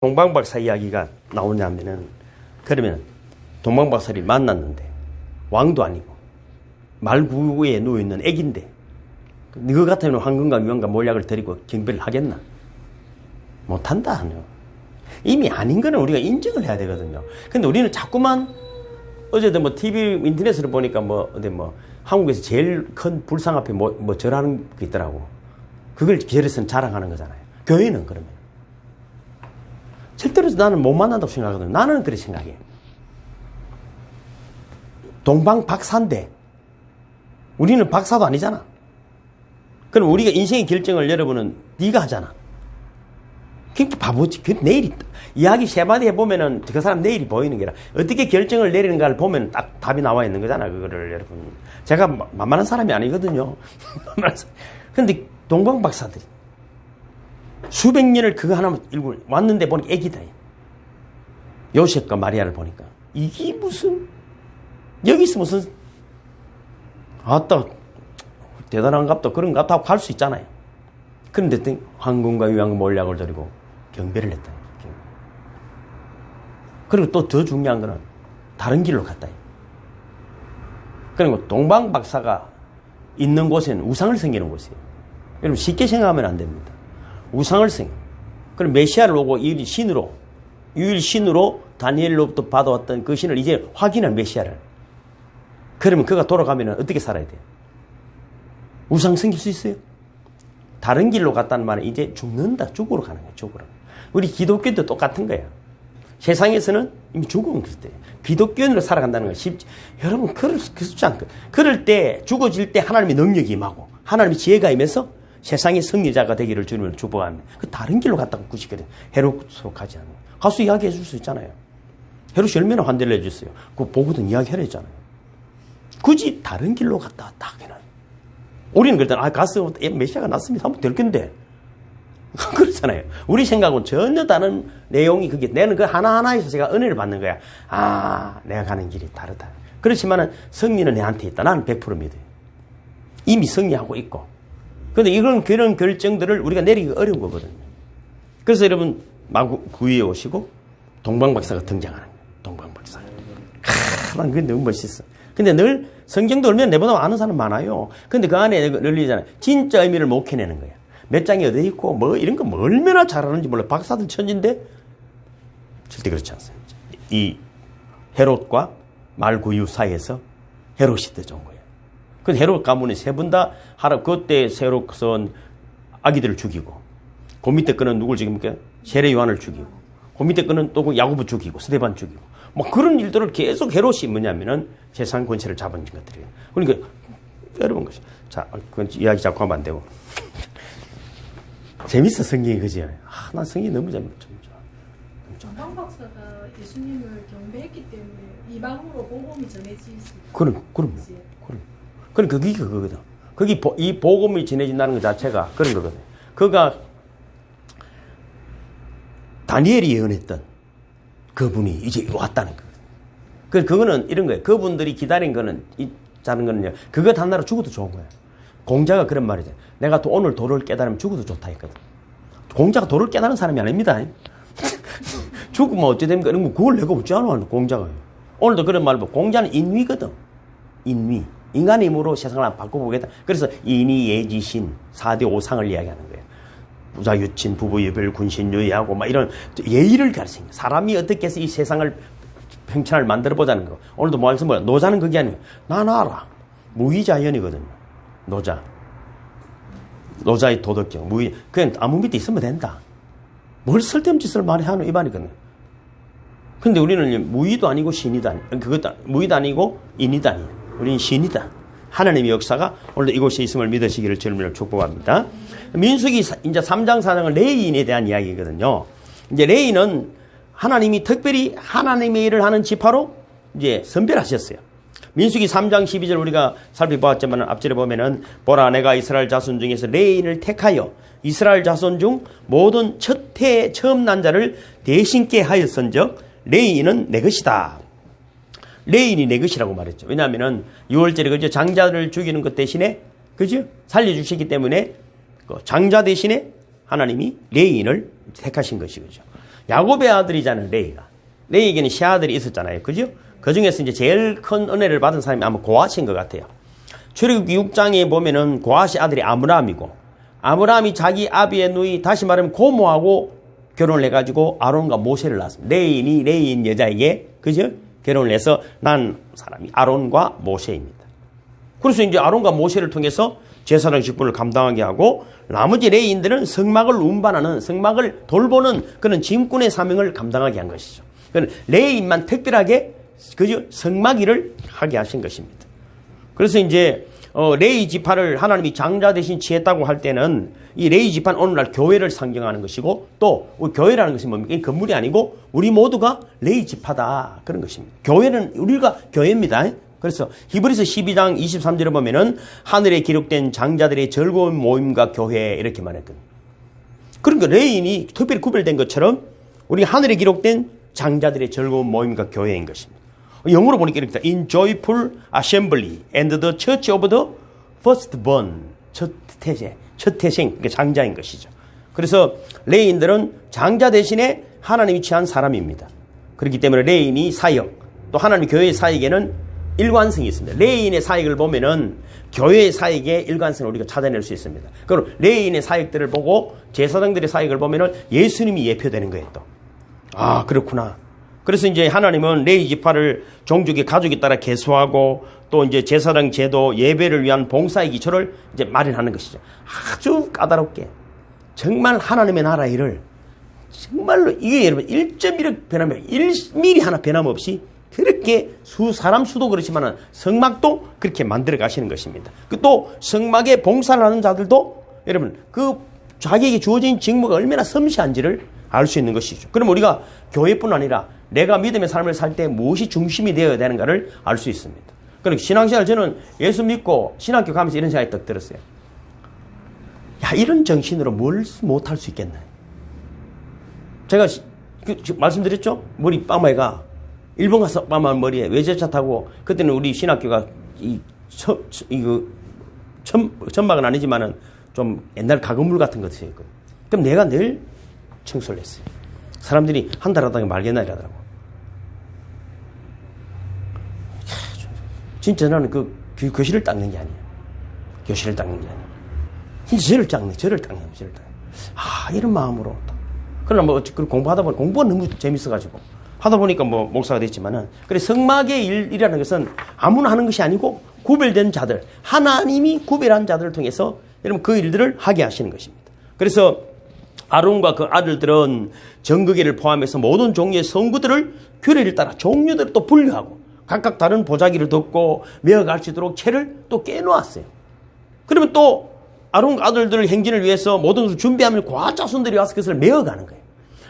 동방박사 이야기가 나오냐면은, 그러면 동방박사를 만났는데 왕도 아니고 말구에 누워있는 애기인데 너 같으면 황금과 유황과 몰약을 드리고 경배를 하겠나? 못한다. 이미 아닌 거는 우리가 인정을 해야 되거든요. 근데 우리는 자꾸만 어제도 뭐 TV 인터넷으로 보니까 어디 한국에서 제일 큰 불상 앞에 절하는 게 있더라고. 그걸 절에서는 자랑하는 거잖아요. 교회는 그러면 절대로 나는 못 만난다고 생각하거든요. 나는 그렇게 생각해. 동방 박사인데 우리는 박사도 아니잖아. 그럼 우리가 인생의 결정을 여러분은 네가 하잖아. 그게 바보지. 그 내일이 이야기 세 마디 해보면은 그 사람 내일이 보이는 게라 어떻게 결정을 내리는가를 보면 딱 답이 나와 있는 거잖아. 그거를 여러분. 제가 만만한 사람이 아니거든요. 그런데 동방 박사들이 수백 년을 그거 하나만 읽고 왔는데 보니까 애기다. 요셉과 마리아를 보니까 이게 무슨 여기서 무슨 아따 대단한갑다 그런갑다 하고 갈 수 있잖아요. 그런데 황금과 유황과 몰약을 드리고 경배를 했다. 그리고 또 더 중요한 거는 다른 길로 갔다. 그리고 동방 박사가 있는 곳에는 우상을 섬기는 곳이에요. 여러분 쉽게 생각하면 안 됩니다. 우상을 섬겨. 그럼 메시아를 오고 유일 신으로 다니엘로부터 받아왔던 그 신을 이제 확인한 메시아를. 그러면 그가 돌아가면 어떻게 살아야 돼요? 우상 섬길 수 있어요? 다른 길로 갔다는 말은 이제 죽는다. 죽으러 가는 거예요. 죽으러. 우리 기독교도 똑같은 거예요. 세상에서는 이미 죽은 때 기독교인으로 살아간다는 건 쉽지. 여러분 그렇지 않고 그럴 때 죽어질 때 하나님의 능력이 임하고 하나님의 지혜가 임해서 세상의 승리자가 되기를 주님을 축복합니다. 그 다른 길로 갔다고 굳이 헤롯으로 가지 않아요. 가서 이야기해 줄 수 있잖아요. 헤롯이 얼마나 환대를 해줬어요. 그거 보고도 이야기하려 했잖아요. 굳이 다른 길로 갔다 왔다 하기는. 우리는 그랬더니 가서 메시아가 났습니다. 하면 될 건데. 그렇잖아요. 우리 생각은 전혀 다른 내용이 그게 내는 그 하나하나에서 제가 은혜를 받는 거야. 내가 가는 길이 다르다. 그렇지만은 승리는 내한테 있다. 나는 100% 믿어요. 이미 승리하고 있고. 그런데 그런 결정들을 우리가 내리기가 어려운 거거든요. 그래서 여러분 마구 구위에 오시고 동방박사가 등장하는 거예요. 동방박사가. 난 그게 너무 멋있어. 근데 늘 성경도 얼마나 내보다 아는 사람 많아요. 근데 그 안에 늘리잖아요. 진짜 의미를 못 캐내는 거야. 몇 장이 어디 있고 이런 거 얼마나 잘하는지 몰라. 박사들 천진데 절대 그렇지 않습니다. 이 헤롯과 말구유 사이에서 헤롯이 더 좋은 거예요. 그 헤롯 가문이 세 분 다 그때 헤롯은 아기들을 죽이고 그 밑에 거는 누굴 죽입니까? 세례 요한을 죽이고 그 밑에 거는 또 야고보 죽이고 스데반 죽이고 그런 일들을 계속 헤롯이 뭐냐면은 세상 권세를 잡은 것들이에요. 그러니까 여러분 것이 자 그건 이야기 자꾸 하면 안 되고 재밌어 성경이 그지? 난 성경이 너무 재밌어. 동방 박사가 예수님을 경배했기 때문에 이방으로 복음이 전해지지. 그럼. 그게 그거거든. 거기 이 복음이 전해진다는 것 자체가 그런 거거든. 그가 다니엘이 예언했던 그분이 이제 왔다는 거거든. 그거는 이런 거예요. 그분들이 기다린 거는 자는 거는요. 그거 단나로 죽어도 좋은 거예요. 공자가 그런 말이죠. 내가 또 오늘 도를 깨달으면 죽어도 좋다 했거든. 공자가 도를 깨달은 사람이 아닙니다. 죽으면 어찌 됩니까? 그걸 내가 어찌 하노? 공자가. 오늘도 그런 말을 보고 공자는 인위거든. 인위. 인간의 힘으로 세상을 바꿔보겠다. 그래서 인위, 예지신, 4대 5상을 이야기하는 거예요. 부자, 유친, 부부, 유별, 군신, 유예하고 이런 예의를 가르치는 거예요. 사람이 어떻게 해서 이 세상을 평천을 만들어보자는 거. 오늘도 말씀 뭐야? 노자는 그게 아니에요. 난 알아. 무의자연이거든요. 노자의 도덕적, 그냥 아무 밑에 있으면 된다. 뭘 쓸데없는 짓을 많이 하는 이반이거든요. 근데 우리는 무의도 아니고 신이도 아니고, 무의도 아니고 인이도 아니에요. 우리는 신이다. 하나님의 역사가 오늘도 이곳에 있음을 믿으시기를 주님을 축복합니다. 민수기 이제 3장 4장은 레위인에 대한 이야기거든요. 이제 레위는 하나님이 특별히 하나님의 일을 하는 지파로 이제 선별하셨어요. 민수기 3장 12절 우리가 살펴보았지만 앞절에 보면은 보라 내가 이스라엘 자손 중에서 레위인을 택하여 이스라엘 자손 중 모든 첫 해에 처음 난 자를 대신께 하였은즉 레위인은 내 것이다. 레위인이 내 것이라고 말했죠. 왜냐하면은 6월절에 그죠 장자를 죽이는 것 대신에 그죠 살려주시기 때문에 그 장자 대신에 하나님이 레위인을 택하신 것이죠. 야곱의 아들이잖아요, 레이가. 레이에게는 세 아들이 있었잖아요. 그죠? 그 중에서 이제 제일 큰 은혜를 받은 사람이 아마 고핫인 것 같아요. 출애굽기 6장에 보면은 고핫의 아들이 아므람이고, 아므람이 자기 아비의 누이, 다시 말하면 고모하고 결혼을 해가지고 아론과 모세를 낳았습니다. 레이인 여자에게, 그죠? 결혼을 해서 난 사람이 아론과 모세입니다. 그래서 이제 아론과 모세를 통해서 제사장 직분을 감당하게 하고, 나머지 레이인들은 성막을 운반하는, 성막을 돌보는 그런 짐꾼의 사명을 감당하게 한 것이죠. 레이인만 특별하게, 그죠? 성막 일을 하게 하신 것입니다. 그래서 이제, 레이 지파를 하나님이 장자 대신 취했다고 할 때는 이 레이 지파는 오늘날 교회를 상징하는 것이고, 또 교회라는 것이 뭡니까? 이 건물이 아니고 우리 모두가 레이 지파다, 그런 것입니다. 교회는 우리가 교회입니다. 그래서 히브리서 12장 23절에 보면은 하늘에 기록된 장자들의 즐거운 모임과 교회, 이렇게 말했거든요. 그러니까 레이인이 특별히 구별된 것처럼 우리 하늘에 기록된 장자들의 즐거운 모임과 교회인 것입니다. 영어로 보니까 이렇게 In joyful assembly and the church of the firstborn, 첫 태생, 그러니까 장자인 것이죠. 그래서 레이인들은 장자 대신에 하나님이 취한 사람입니다. 그렇기 때문에 레이인이 사역, 또 하나님 교회의 사역에는 일관성이 있습니다. 레이인의 사역을 보면은 교회의 사역의 일관성을 우리가 찾아낼 수 있습니다. 그럼 레이인의 사역들을 보고 제사장들의 사역을 보면은 예수님이 예표되는 거예요, 또. 아, 그렇구나. 그래서 이제 하나님은 레이 지파를 종족의 가족에 따라 계수하고, 또 이제 제사장 제도, 예배를 위한 봉사의 기초를 이제 마련하는 것이죠. 아주 까다롭게. 정말 하나님의 나라 일을 정말로, 이게 여러분 1.1억 변하면 1mm 하나 변함없이 그렇게 사람 수도 그렇지만 성막도 그렇게 만들어 가시는 것입니다. 또 성막에 봉사를 하는 자들도 여러분 그 자기에게 주어진 직무가 얼마나 섬세한지를 알 수 있는 것이죠. 그럼 우리가 교회뿐 아니라 내가 믿음의 삶을 살 때 무엇이 중심이 되어야 되는가를 알 수 있습니다. 그러니까 신앙생활, 저는 예수 믿고 신학교 가면서 이런 생각이 딱 들었어요. 야, 이런 정신으로 뭘 못할 수 있겠나. 제가 말씀드렸죠? 머리 빠마가 일본 가서 빠마 머리에 외제차 타고, 그때는 우리 신학교가 천막은 아니지만은 좀 옛날 가건물 같은 것이었거든요. 그럼 내가 늘 청소를 했어요. 사람들이 한 달 하다가 말겠나 이러더라고. 진짜 나는 그 교실을 닦는 게 아니에요. 교실을 닦는 게 아니에요. 진짜 저를 닦는. 아, 이런 마음으로. 그러나 뭐 공부하다 보니 공부가 너무 재밌어가지고 하다 보니까 뭐 목사가 됐지만은, 그래 성막의 일이라는 것은 아무나 하는 것이 아니고 구별된 자들, 하나님이 구별한 자들을 통해서 여러분 그 일들을 하게 하시는 것입니다. 그래서 아론과 그 아들들은 정거기를 포함해서 모든 종류의 성구들을 규례를 따라 종류대로 또 분류하고 각각 다른 보자기를 덮고 메어갈 수 있도록 채를 또 깨놓았어요. 그러면 또 아론과 아들들의 행진을 위해서 모든 것을 준비하면 과자손들이 와서 그것을 메어가는 거예요.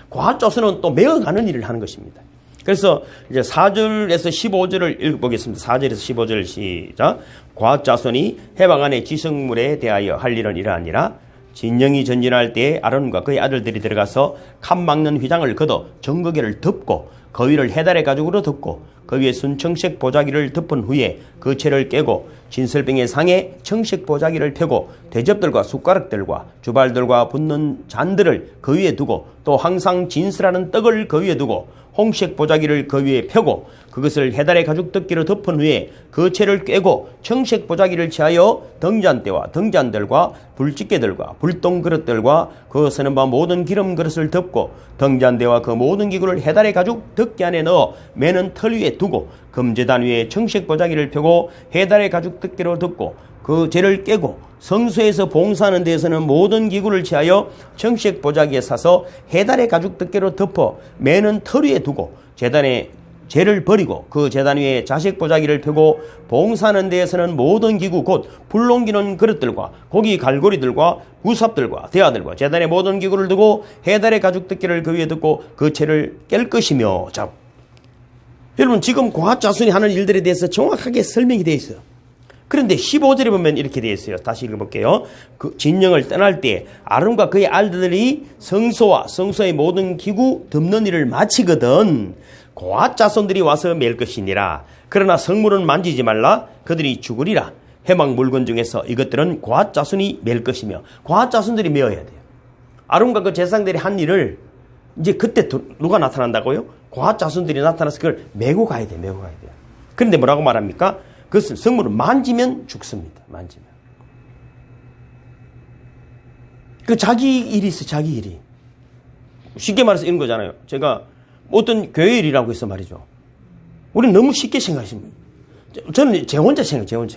과자손은 또 메어가는 일을 하는 것입니다. 그래서 이제 4절에서 15절을 읽어보겠습니다. 4절에서 15절 시작. 과자손이 해방 안의 지성물에 대하여 할 일은 이러하니라. 진영이 전진할 때에 아론과 그의 아들들이 들어가서 칸 막는 휘장을 걷어 정거기를 덮고 그 위를 해달의 가죽으로 덮고 그 위에 순청색 보자기를 덮은 후에 그 채를 깨고 진설병의 상에 청색 보자기를 펴고 대접들과 숟가락들과 주발들과 붓는 잔들을 그 위에 두고 또 항상 진설하는 떡을 그 위에 두고 홍색 보자기를 그 위에 펴고 그것을 해달의 가죽 덮기로 덮은 후에 그 채를 꿰고 청색 보자기를 취하여 등잔대와 등잔들과 불집게들과 불똥 그릇들과 그 서는 바 모든 기름 그릇을 덮고 등잔대와 그 모든 기구를 해달의 가죽 덮기 안에 넣어 매는 털 위에 두고 금제단 위에 청색 보자기를 펴고 해달의 가죽 덮기로 덮고 그 재를 깨고 성소에서 봉사하는 데에서는 모든 기구를 취하여 청색 보자기에 사서 해달의 가죽 덮개로 덮어 매는 털 위에 두고 제단에 재를 버리고 그 제단 위에 자식 보자기를 펴고 봉사하는 데에서는 모든 기구 곧 불농기는 그릇들과 고기 갈고리들과 구삽들과 대야들과 제단의 모든 기구를 두고 해달의 가죽 덮개를 그 위에 덮고 그 채를 깰 것이며. 자, 여러분 지금 고핫 자손이 하는 일들에 대해서 정확하게 설명이 되어 있어요. 그런데 15절에 보면 이렇게 되어 있어요. 다시 읽어볼게요. 그 진영을 떠날 때 아론과 그의 아들들이 성소와 성소의 모든 기구 덮는 일을 마치거든 고핫 자손들이 와서 맬 것이니라. 그러나 성물은 만지지 말라. 그들이 죽으리라. 해막 물건 중에서 이것들은 고핫 자손이 맬 것이며 고핫 자손들이 메어야 돼요. 아론과 그 제사장들이 한 일을 이제 그때 누가 나타난다고요? 고아 자손들이 나타나서 그걸 메고 가야 돼, 메고 가야 돼요. 그런데 뭐라고 말합니까? 그것을 성물을 만지면 죽습니다. 만지면. 그 자기 일이 있어, 자기 일이. 쉽게 말해서 이런 거잖아요. 제가 어떤 교회 일이라고 해서 말이죠. 우리는 너무 쉽게 생각하십니다. 저는 제 혼자 생각해요.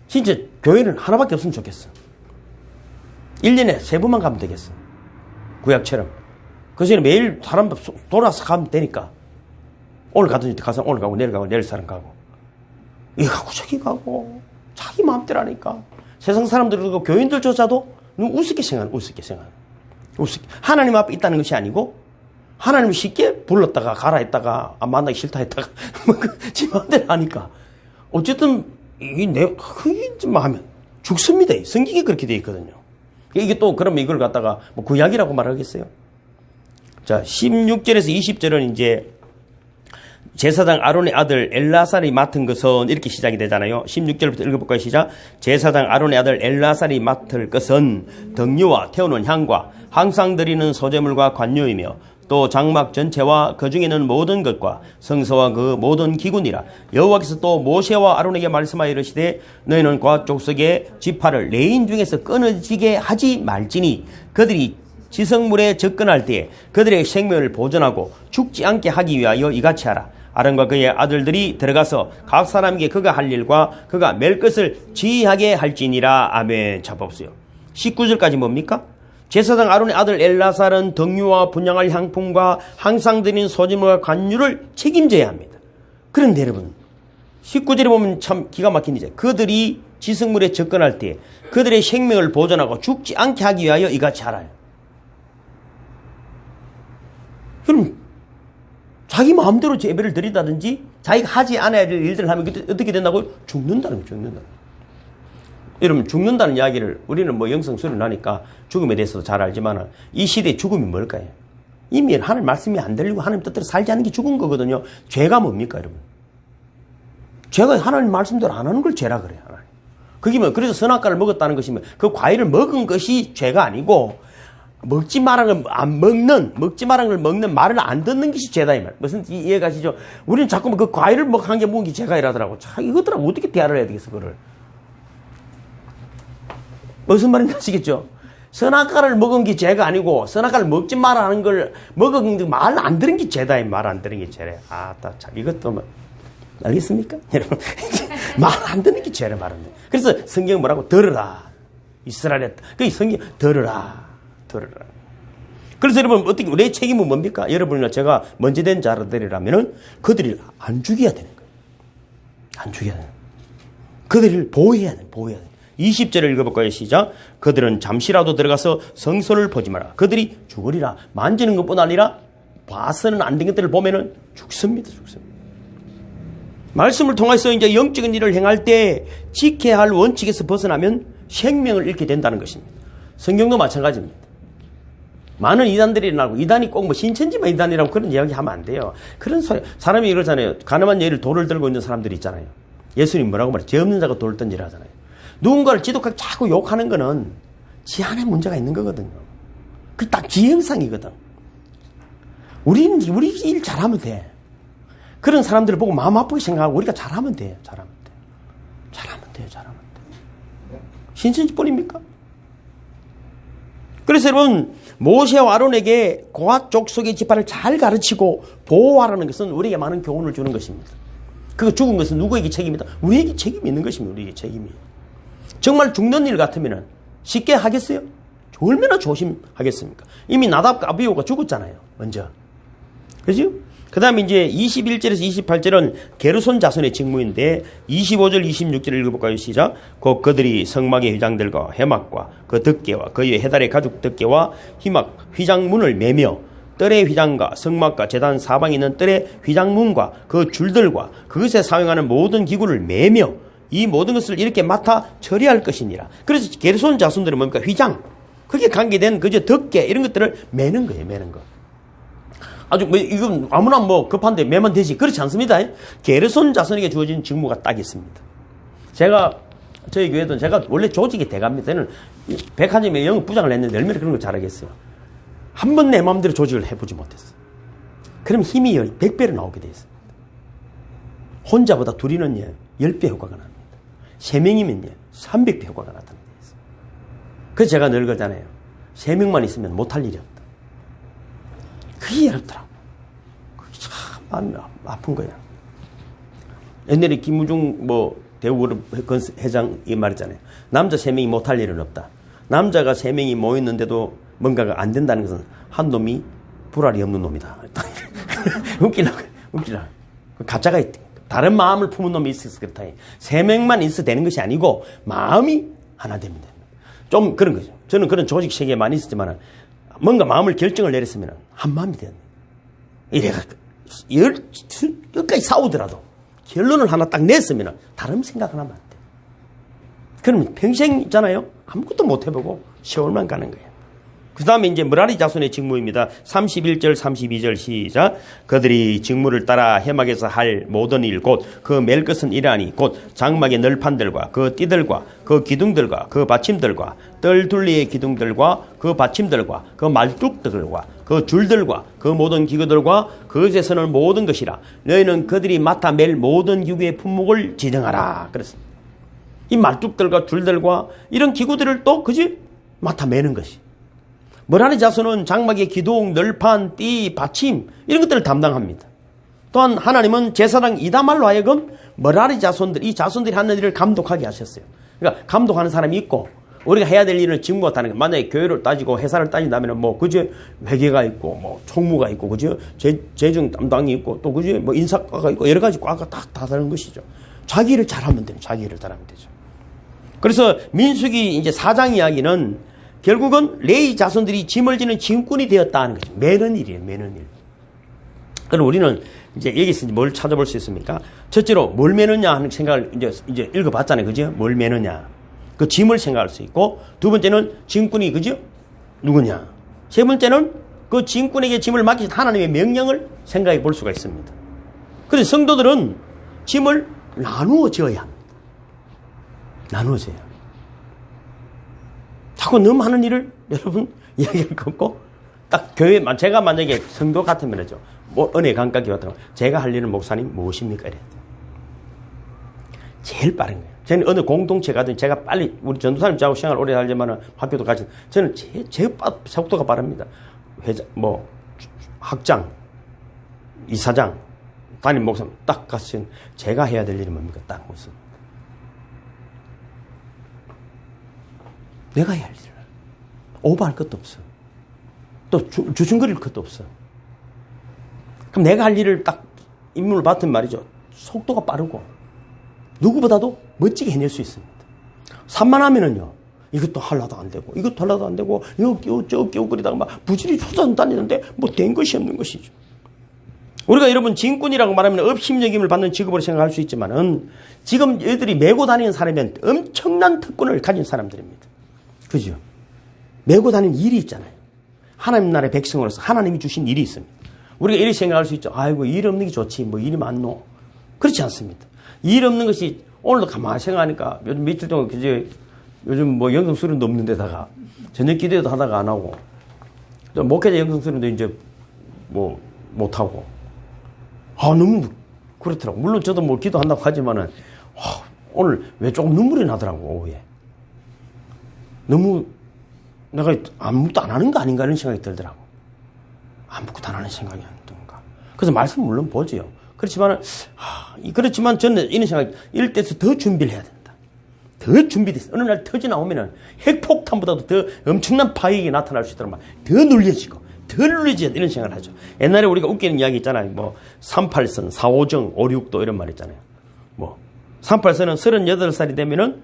진짜 교회는 하나밖에 없으면 좋겠어. 1년에 3번만 가면 되겠어. 구약처럼. 그래서 매일 사람 돌아서 가면 되니까. 오늘 가든지 가서 오늘 가고 내일 가고 내일 사람 가고. 이 가고 저기 가고. 자기 마음대로 하니까. 세상 사람들도 교인들조차도 우습게 생각하는. 하나님 앞에 있다는 것이 아니고 하나님을 쉽게 불렀다가 가라 했다가 만나기 싫다 했다가 지 마음대로 하니까 어쨌든 그게 하면 죽습니다. 성경이 그렇게 되어 있거든요. 이게 또 그러면 이걸 갖다가 뭐 구약이라고 말하겠어요? 자, 16절에서 20절은 이제 제사장 아론의 아들 엘라살이 맡은 것은 이렇게 시작이 되잖아요. 16절부터 읽어볼까요? 시작. 제사장 아론의 아들 엘라살이 맡을 것은 등유와 태우는 향과 항상 드리는 소제물과 관유이며 또 장막 전체와 그 중에는 모든 것과 성소와 그 모든 기구니라. 여호와께서 또 모세와 아론에게 말씀하여 이르시되 너희는 과 족속의 지파를 레인 중에서 끊어지게 하지 말지니 그들이 지성물에 접근할 때에 그들의 생명을 보존하고 죽지 않게 하기 위하여 이같이 하라. 아론과 그의 아들들이 들어가서 각 사람에게 그가 할 일과 그가 맬 것을 지휘하게 할지니라. 아멘. 잡아보세요. 19절까지 뭡니까? 제사장 아론의 아들 엘라살은 등유와 분향할 향품과 항상 드린 소제물과 관유를 책임져야 합니다. 그런데 여러분 19절에 보면 참 기가 막힌 이제 그들이 지성물에 접근할 때 그들의 생명을 보존하고 죽지 않게 하기 위하여 이같이 하라요. 그럼 자기 마음대로 예배를 드린다든지 자기가 하지 않아야 될 일들을 하면 어떻게 된다고요? 죽는다는 거예요. 여러분 죽는다는 이야기를 우리는 뭐 영성 수련하니까 죽음에 대해서도 잘 알지만 이 시대의 죽음이 뭘까요? 이미 하나님 말씀이 안 들리고 하나님 뜻대로 살지 않는 게 죽은 거거든요. 죄가 뭡니까 여러분? 죄가 하나님 말씀대로 안 하는 걸 죄라 그래요. 하나님. 그게 뭐 그래서 선악과를 먹었다는 것이면 그 과일을 먹은 것이 죄가 아니고 먹지 말라는 걸 안 먹는, 먹지 말라는 걸 먹는 말을 안 듣는 것이 죄다 이 말. 무슨 이해가 가시죠? 우리는 자꾸 그 과일을 한 개 먹은 게 죄가 이라더라고. 자, 이것들하고 어떻게 대화를 해야 되겠어 그거를? 무슨 말인지 아시겠죠? 선악과를 먹은 게 죄가 아니고 선악과를 먹지 말라는 걸 먹은 말 안 들은 게 죄다. 말 안 들은 게 죄래. 참 이것도 뭐 알겠습니까? 여러분 말 안 듣는 게 죄래 말인데. 그래서 성경 뭐라고 들으라. 이스라엘에 그 성경 들으라. 그래서 여러분 어떻게 우리의 책임은 뭡니까? 여러분이나 제가 먼저 된 자들이라면은 그들을 안 죽여야 되는 거예요. 안 죽여야 되는 거예요. 그들을 보호해야 돼. 20절을 읽어볼까요? 시작. 그들은 잠시라도 들어가서 성소를 보지 마라. 그들이 죽으리라. 만지는 것뿐 아니라 봐서는 안 된 것들을 보면은 죽습니다. 말씀을 통해서 이제 영적인 일을 행할 때 지켜야 할 원칙에서 벗어나면 생명을 잃게 된다는 것입니다. 성경도 마찬가지입니다. 많은 이단들이 일어나고 이단이 꼭 뭐 신천지만 이단이라고 그런 이야기 하면 안 돼요. 그런 소리. 사람이 이러잖아요. 가늠한 여인을 돌을 들고 있는 사람들이 있잖아요. 예수님 뭐라고 말해요? 죄 없는 자가 돌을 던지라 하잖아요. 누군가를 지독하게 자꾸 욕하는 거는 지 안에 문제가 있는 거거든요. 그게 딱 지 형상이거든. 우리 일 잘하면 돼. 그런 사람들을 보고 마음 아프게 생각하고 우리가 잘하면 돼요. 잘하면 돼요. 신천지뿐입니까? 그래서 여러분 모세와 아론에게 고아 족속의 지파를 잘 가르치고 보호하라는 것은 우리에게 많은 교훈을 주는 것입니다. 그 죽은 것은 누구에게 책임이다? 우리에게 책임이 있는 것입니다. 우리에게 책임이. 정말 죽는 일 같으면 쉽게 하겠어요? 얼마나 조심하겠습니까? 이미 나답과 아비후가 죽었잖아요. 먼저. 그죠? 그 다음에 이제 21절에서 28절은 게르손 자손의 직무인데 25절 26절을 읽어볼까요? 시작. 곧 그들이 성막의 휘장들과 해막과 그 덮개와 그의 해달의 가죽 덮개와 희막 휘장문을 매며 뜰의 휘장과 성막과 제단 사방에 있는 뜰의 휘장문과 그 줄들과 그것에 사용하는 모든 기구를 매며 이 모든 것을 이렇게 맡아 처리할 것이니라. 그래서 게르손 자손들은 뭡니까? 휘장. 그게 관계된 그저 덮개 이런 것들을 매는 거예요. 매는 거. 아주 뭐 이건 아무나 뭐 급한데 매면 되지. 그렇지 않습니다. 게르손 자손에게 주어진 직무가 딱 있습니다. 저희 교회도 제가 원래 조직이 대가입니다. 저는 백화점에 영업 부장을 했는데 얼마나 그런 걸 잘하겠어요. 한 번 내 마음대로 조직을 해보지 못했어. 그럼 힘이 100배로 나오게 돼 있습니다. 혼자보다 둘이는 10배 효과가 납니다. 3명이면 300배 효과가 나타나게 돼 있어요. 그래서 제가 늘 그러잖아요. 3명만 있으면 못할 일이 없다. 그게 어렵더라고. 그게 참 마음이 아픈 거야. 옛날에 김무중 대우그룹 회장이 말했잖아요. 남자 3명이 못할 일은 없다. 남자가 3명이 모였는데도 뭔가가 안 된다는 것은 한 놈이 불알이 없는 놈이다. 웃기려고. 가짜가 있대. 다른 마음을 품은 놈이 있어서 그렇다. 3명만 있어도 되는 것이 아니고 마음이 하나 되면 됩니다. 좀 그런 거죠. 저는 그런 조직 세계에 많이 있었지만 뭔가 마음을 결정을 내렸으면 한 마음이 되는 거예요. 이래가 끝까지 싸우더라도 결론을 하나 딱 냈으면 다른 생각을 하면 안 돼. 그러면 평생 있잖아요. 아무것도 못 해보고 세월만 가는 거예요. 그 다음에 이제 므라리 자손의 직무입니다. 31절 32절 시작. 그들이 직무를 따라 해막에서 할 모든 일 곧 그 맬 것은 이러하니 곧 장막의 널판들과 그 띠들과 그 기둥들과 그 받침들과 뜰둘리의 기둥들과 그 받침들과 그 말뚝들과 그 줄들과 그 모든 기구들과 그것에 서는 모든 것이라. 너희는 그들이 맡아 맬 모든 기구의 품목을 지정하라. 그랬습니다. 이 말뚝들과 줄들과 이런 기구들을 또 그지 맡아 매는 것이. 므라리 자손은 장막의 기둥, 널판, 띠, 받침 이런 것들을 담당합니다. 또한 하나님은 제사장 이다말로 하여금 므라리 자손들, 이 자손들이 하는 일을 감독하게 하셨어요. 그러니까 감독하는 사람이 있고 우리가 해야 될 일을 직무가 다는 거예요. 만약에 교회를 따지고 회사를 따진다면 그저 회계가 있고 총무가 있고 그저 재정 담당이 있고 또 그저 인사과가 있고 여러 가지 과가 다 다른 것이죠. 자기 일을 잘하면 돼요. 자기 일을 잘하면 되죠. 그래서 민수기 이제 4장 이야기는 결국은 레위 자손들이 짐을 지는 짐꾼이 되었다는 거죠. 매는 일이에요. 매는 일. 그럼 우리는 이제 여기서 뭘 찾아볼 수 있습니까? 첫째로 뭘 매느냐 하는 생각을 이제 읽어봤잖아요. 그죠? 뭘 매느냐. 그 짐을 생각할 수 있고, 두 번째는 짐꾼이 그죠? 누구냐. 세 번째는 그 짐꾼에게 짐을 맡기신 하나님의 명령을 생각해 볼 수가 있습니다. 그래서 성도들은 짐을 나누어 지어야 합니다. 나누어 지어야 합니다. 자꾸 너무 많은 일을 여러분 이야기할 거 없고 딱 교회만 제가 만약에 성도 같으면죠. 은혜 감각이 같은 거 제가 할 일은 목사님 무엇입니까? 이래. 제일 빠른 거예요. 저는 어느 공동체 가든 제가 빨리 우리 전도사님 저하고 시간을 오래 살지만 학교도 같이 저는 제일 속도가 빠릅니다. 회장 학장 이사장 담임 목사님 딱 가서 제가 해야 될 일이 뭡니까? 딱 무슨 내가 해야 할 일을 오버할 것도 없어. 또 주춤거릴 것도 없어. 그럼 내가 할 일을 딱 임무를 받은 말이죠. 속도가 빠르고 누구보다도 멋지게 해낼 수 있습니다. 산만하면은요. 이것도 하려도 안 되고 이것도 하려도 안 되고 이거 끼우거리다가 막 부지런히 솟아서 다니는데 된 것이 없는 것이죠. 우리가 여러분 진꾼이라고 말하면 업심여김을 받는 직업으로 생각할 수 있지만은 지금 얘들이 메고 다니는 사람은 엄청난 특권을 가진 사람들입니다. 그죠? 메고 다니는 일이 있잖아요. 하나님 나라의 백성으로서 하나님이 주신 일이 있습니다. 우리가 이렇게 생각할 수 있죠. 아이고, 일 없는 게 좋지. 일이 많노. 그렇지 않습니다. 일 없는 것이 오늘도 가만히 생각하니까 요즘 며칠 동안 그제 요즘 영성 수련도 없는 데다가 저녁 기도도 하다가 안 하고 또 목회자 영성 수련도 이제 못하고 너무 그렇더라고. 물론 저도 기도한다고 하지만은 오늘 왜 조금 눈물이 나더라고, 오후에. 너무 내가 아무것도 안 하는 거 아닌가 이런 생각이 들더라고. 아무것도 안 하는 생각이 안 든가. 그래서 말씀 물론 보지요. 그렇지만 저는 이런 생각이 이럴 때서 더 준비를 해야 된다. 더 준비돼서 어느 날 터져 나오면은 핵폭탄보다도 더 엄청난 파괴가 나타날 수 있도록 더 눌려지고 더 눌려져야 이런 생각을 하죠. 옛날에 우리가 웃기는 이야기 있잖아요. 38선, 4호정, 56도 이런 말 있잖아요. 38선은 38살이 되면은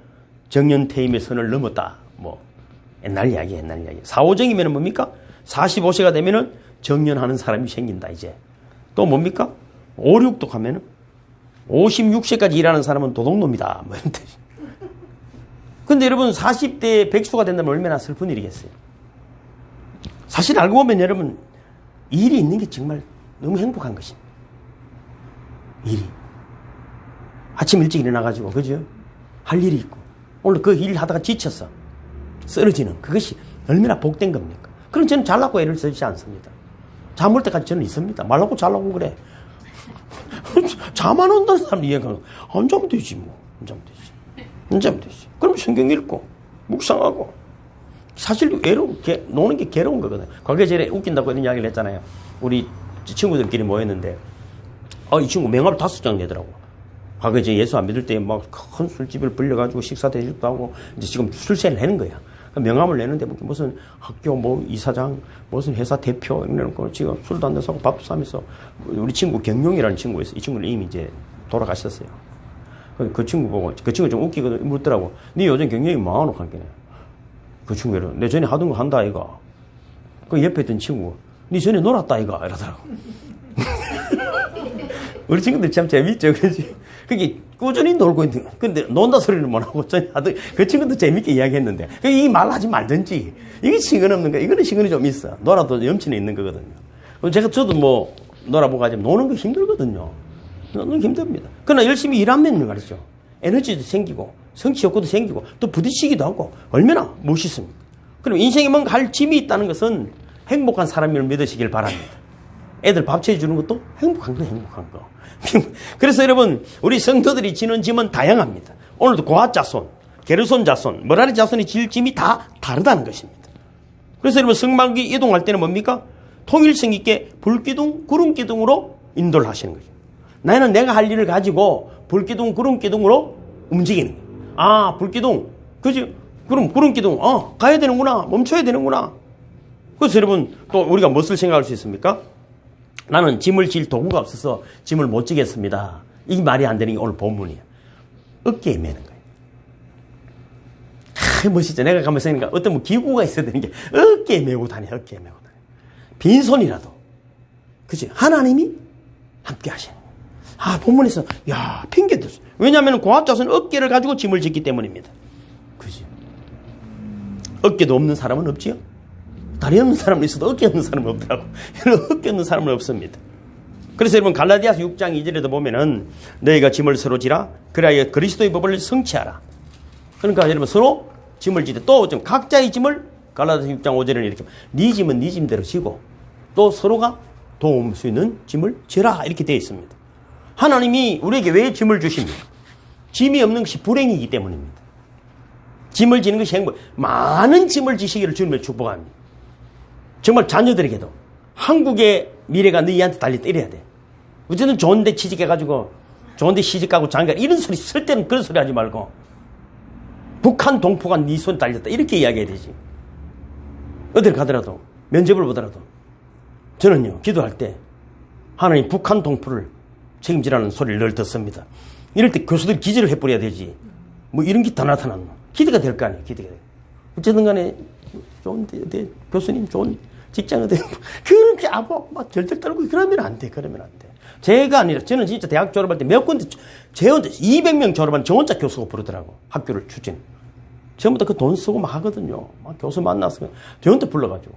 정년퇴임의 선을 넘었다. 옛날 이야기. 4호정이면은 뭡니까? 45세가 되면은 정년하는 사람이 생긴다, 이제. 또 뭡니까? 5, 6도 가면은 56세까지 일하는 사람은 도둑놈이다. 이런 뜻이. 근데 여러분, 40대에 백수가 된다면 얼마나 슬픈 일이겠어요? 사실 알고 보면 여러분, 일이 있는 게 정말 너무 행복한 것입니다. 일이. 아침 일찍 일어나가지고, 그죠? 할 일이 있고. 오늘 그 일 하다가 지쳤어. 쓰러지는 그것이 얼마나 복된 겁니까? 그럼 저는 잘라고 애를 쓰지 않습니다. 잠 올 때까지 저는 있습니다. 말라고 잘라고 그래. 잠 안 온다는 사람 이해가 안 자면 되지 뭐. 안 자면 되지. 안 자면 되지. 그럼 성경 읽고 묵상하고. 사실 노는 게 괴로운 거거든. 과거에 제가 웃긴다고 이런 이야기를 했잖아요. 우리 친구들끼리 모였는데 이 친구 명함을 5장 내더라고. 과거에 이제 예수 안 믿을 때 막 큰 술집을 불려가지고 식사 대접도 하고 이제 지금 출세를 내는 거야. 명함을 내는데 무슨 학교 뭐 이사장 무슨 회사 대표 이런 거 지금 술도 안 사고 밥도 사면서 우리 친구 경용이라는 친구가 있어. 이 친구는 이미 이제 돌아가셨어요. 그 친구 보고 그 친구 좀 웃기거든. 묻더라고. 네 요즘 경영이 뭐하노 관계네. 그 친구를 내 전에 하던 거 한다 아이가. 그 옆에 있던 친구 네 전에 놀았다 아이가 이러더라고. 우리 친구들 참 재밌죠. 그지? 그게 꾸준히 놀고 있는, 근데 논다 소리는 못하고 전에 하던 그 친구도 재밌게 이야기했는데 이 말하지 말든지. 이게 시간 없는 거야. 이거는 시간이 좀 있어. 놀아도 염치는 있는 거거든요. 저도 뭐 놀아보고 하지만 노는 거 힘들거든요. 노는 힘듭니다. 그러나 열심히 일하면 말이죠. 에너지도 생기고 성취 욕구도 생기고 또 부딪히기도 하고 얼마나 멋있습니까? 그럼 인생에 뭔가 할 짐이 있다는 것은 행복한 사람임을 믿으시길 바랍니다. 애들 밥 채워주는 것도 행복한 거. 그래서 여러분, 우리 성도들이 지는 짐은 다양합니다. 오늘도 고핫 자손, 게르손 자손, 머라리 자손이 질 짐이 다 다르다는 것입니다. 그래서 여러분, 성막이 이동할 때는 뭡니까? 통일성 있게 불기둥, 구름기둥으로 인도를 하시는 거죠. 나는 내가 할 일을 가지고 불기둥, 구름기둥으로 움직이는 거예요. 불기둥, 그지? 그럼 구름기둥, 가야 되는구나, 멈춰야 되는구나. 그래서 여러분, 또 우리가 무엇을 생각할 수 있습니까? 나는 짐을 질 도구가 없어서 짐을 못 지겠습니다. 이 말이 안 되는 게 오늘 본문이에요. 어깨에 매는 거예요. 멋있죠. 내가 가면서 생각하니까 어떤 뭐 기구가 있어야 되는 게 어깨에 메고 다녀. 빈손이라도. 그치? 하나님이 함께 하시는 거예요. 본문에서 핑계도 없어요. 왜냐하면 고압자손은 어깨를 가지고 짐을 짓기 때문입니다. 그치? 어깨도 없는 사람은 없지요? 다리 없는 사람은 있어도 어깨 없는 사람은 없더라고. 어깨 없는 사람은 없습니다. 그래서 여러분 갈라디아서 6장 2절에도 보면은 너희가 짐을 서로 지라 그래야 그리스도의 법을 성취하라. 그러니까 여러분 서로 짐을 지되 또 좀 각자의 짐을 갈라디아서 6장 5절에는 이렇게 네 짐은 네 짐대로 지고 또 서로가 도움 수 있는 짐을 지라 이렇게 되어 있습니다. 하나님이 우리에게 왜 짐을 주십니까? 짐이 없는 것이 불행이기 때문입니다. 짐을 지는 것이 행복. 많은 짐을 지시기를 주님을 축복합니다. 정말 자녀들에게도 한국의 미래가 너희한테 달렸다 이래야 돼. 어쨌든 좋은데 취직해가지고 좋은데 시집가고 장가 이런 소리 쓸 때는 그런 소리 하지 말고 북한 동포가 네 손 달렸다 이렇게 이야기해야 되지. 어딜 가더라도 면접을 보더라도 저는요 기도할 때 하나님 북한 동포를 책임지라는 소리를 늘 듣습니다. 이럴 때 교수들 기절을 해버려야 되지. 뭐 이런 게 다 나타나는 기대가 될 거 아니에요. 기대가. 어쨌든 간에 좋은데 교수님 좋은 직장을 되고 그렇게 막 절절 떨고 그러면 안 돼. 제가 아니라 저는 진짜 대학 졸업할 때 몇 군데 제 혼자 200명 졸업한 저 혼자 교수가 부르더라고. 학교를 추진. 전부 다 그 돈 쓰고 막 하거든요. 막 교수 만나서 저 혼자 불러가지고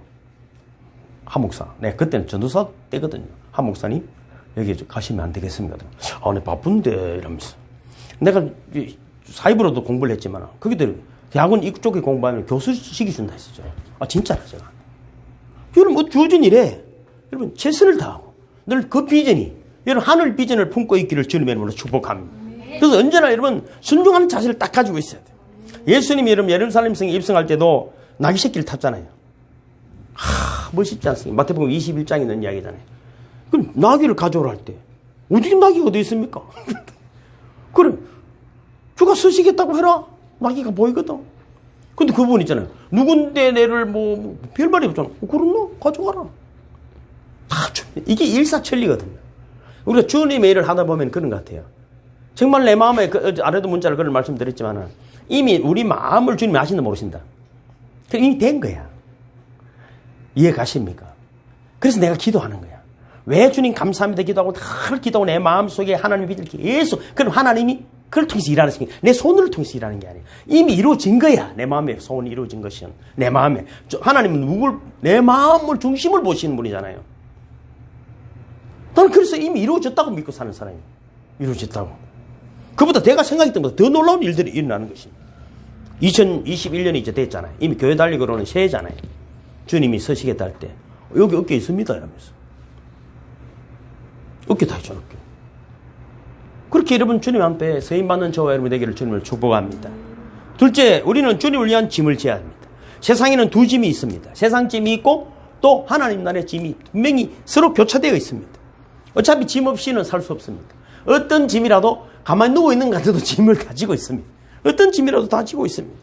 한 목사. 네, 그때는 전도사 때거든요. 한 목사님 여기 가시면 안 되겠습니까? 네 바쁜데 이러면서 내가 사입으로도 공부를 했지만 거기들 대학원 이쪽에 공부하면 교수 시기 준다 했었죠. 진짜라 제가. 여러분 주어진 일에 여러분 최선을 다하고 늘 그 비전이 여러분 하늘 비전을 품고 있기를 주님의 이름으로 축복합니다. 그래서 언제나 여러분 순종하는 자세를 딱 가지고 있어야 돼요. 예수님이 여러분 예루살렘 성에 입성할 때도 나귀 새끼를 탔잖아요. 멋있지 않습니까? 마태복음 21장에 있는 이야기잖아요. 그럼 나귀를 가져오라 할 때 어디 나귀가 어디 있습니까? 그래 주가 쓰시겠다고 해라. 나귀가 보이거든. 근데 그분 있잖아요. 누군데 내를 별말이 없잖아. 그렇나? 가져가라. 이게 일사천리거든요. 우리가 주님의 일을 하다 보면 그런 것 같아요. 정말 내 마음에, 아래도 문자를 그런 말씀드렸지만, 이미 우리 마음을 주님이 아신다 모르신다. 이미 된 거야. 이해 가십니까? 그래서 내가 기도하는 거야. 왜 주님 감사합니다 기도하고 늘 기도하고 내 마음속에 하나님의 빛을 계속, 그럼 하나님이 그걸 통해서 일하는 게 내 손을 통해서 일하는 게 아니에요. 이미 이루어진 거야. 내 마음에 소원이 이루어진 것이야. 내 마음에. 하나님은 내 마음을 중심을 보시는 분이잖아요. 나는 그래서 이미 이루어졌다고 믿고 사는 사람이에요. 이루어졌다고. 그보다 내가 생각했던 것보다 더 놀라운 일들이 일어나는 것입니다. 2021년이 이제 됐잖아요. 이미 교회 달리고로는 새해잖아요. 주님이 서시겠다 할 때 여기 어깨 있습니다 이러면서 어깨 다 있죠. 어깨. 그렇게 여러분 주님 앞에 서임받는 저와 여러분 되기를 주님을 축복합니다. 둘째, 우리는 주님을 위한 짐을 져야 합니다. 세상에는 두 짐이 있습니다. 세상 짐이 있고 또 하나님 나라의 짐이 분명히 서로 교차되어 있습니다. 어차피 짐 없이는 살 수 없습니다. 어떤 짐이라도 가만히 누워있는 것 같아도 짐을 가지고 있습니다. 어떤 짐이라도 다 지고 있습니다.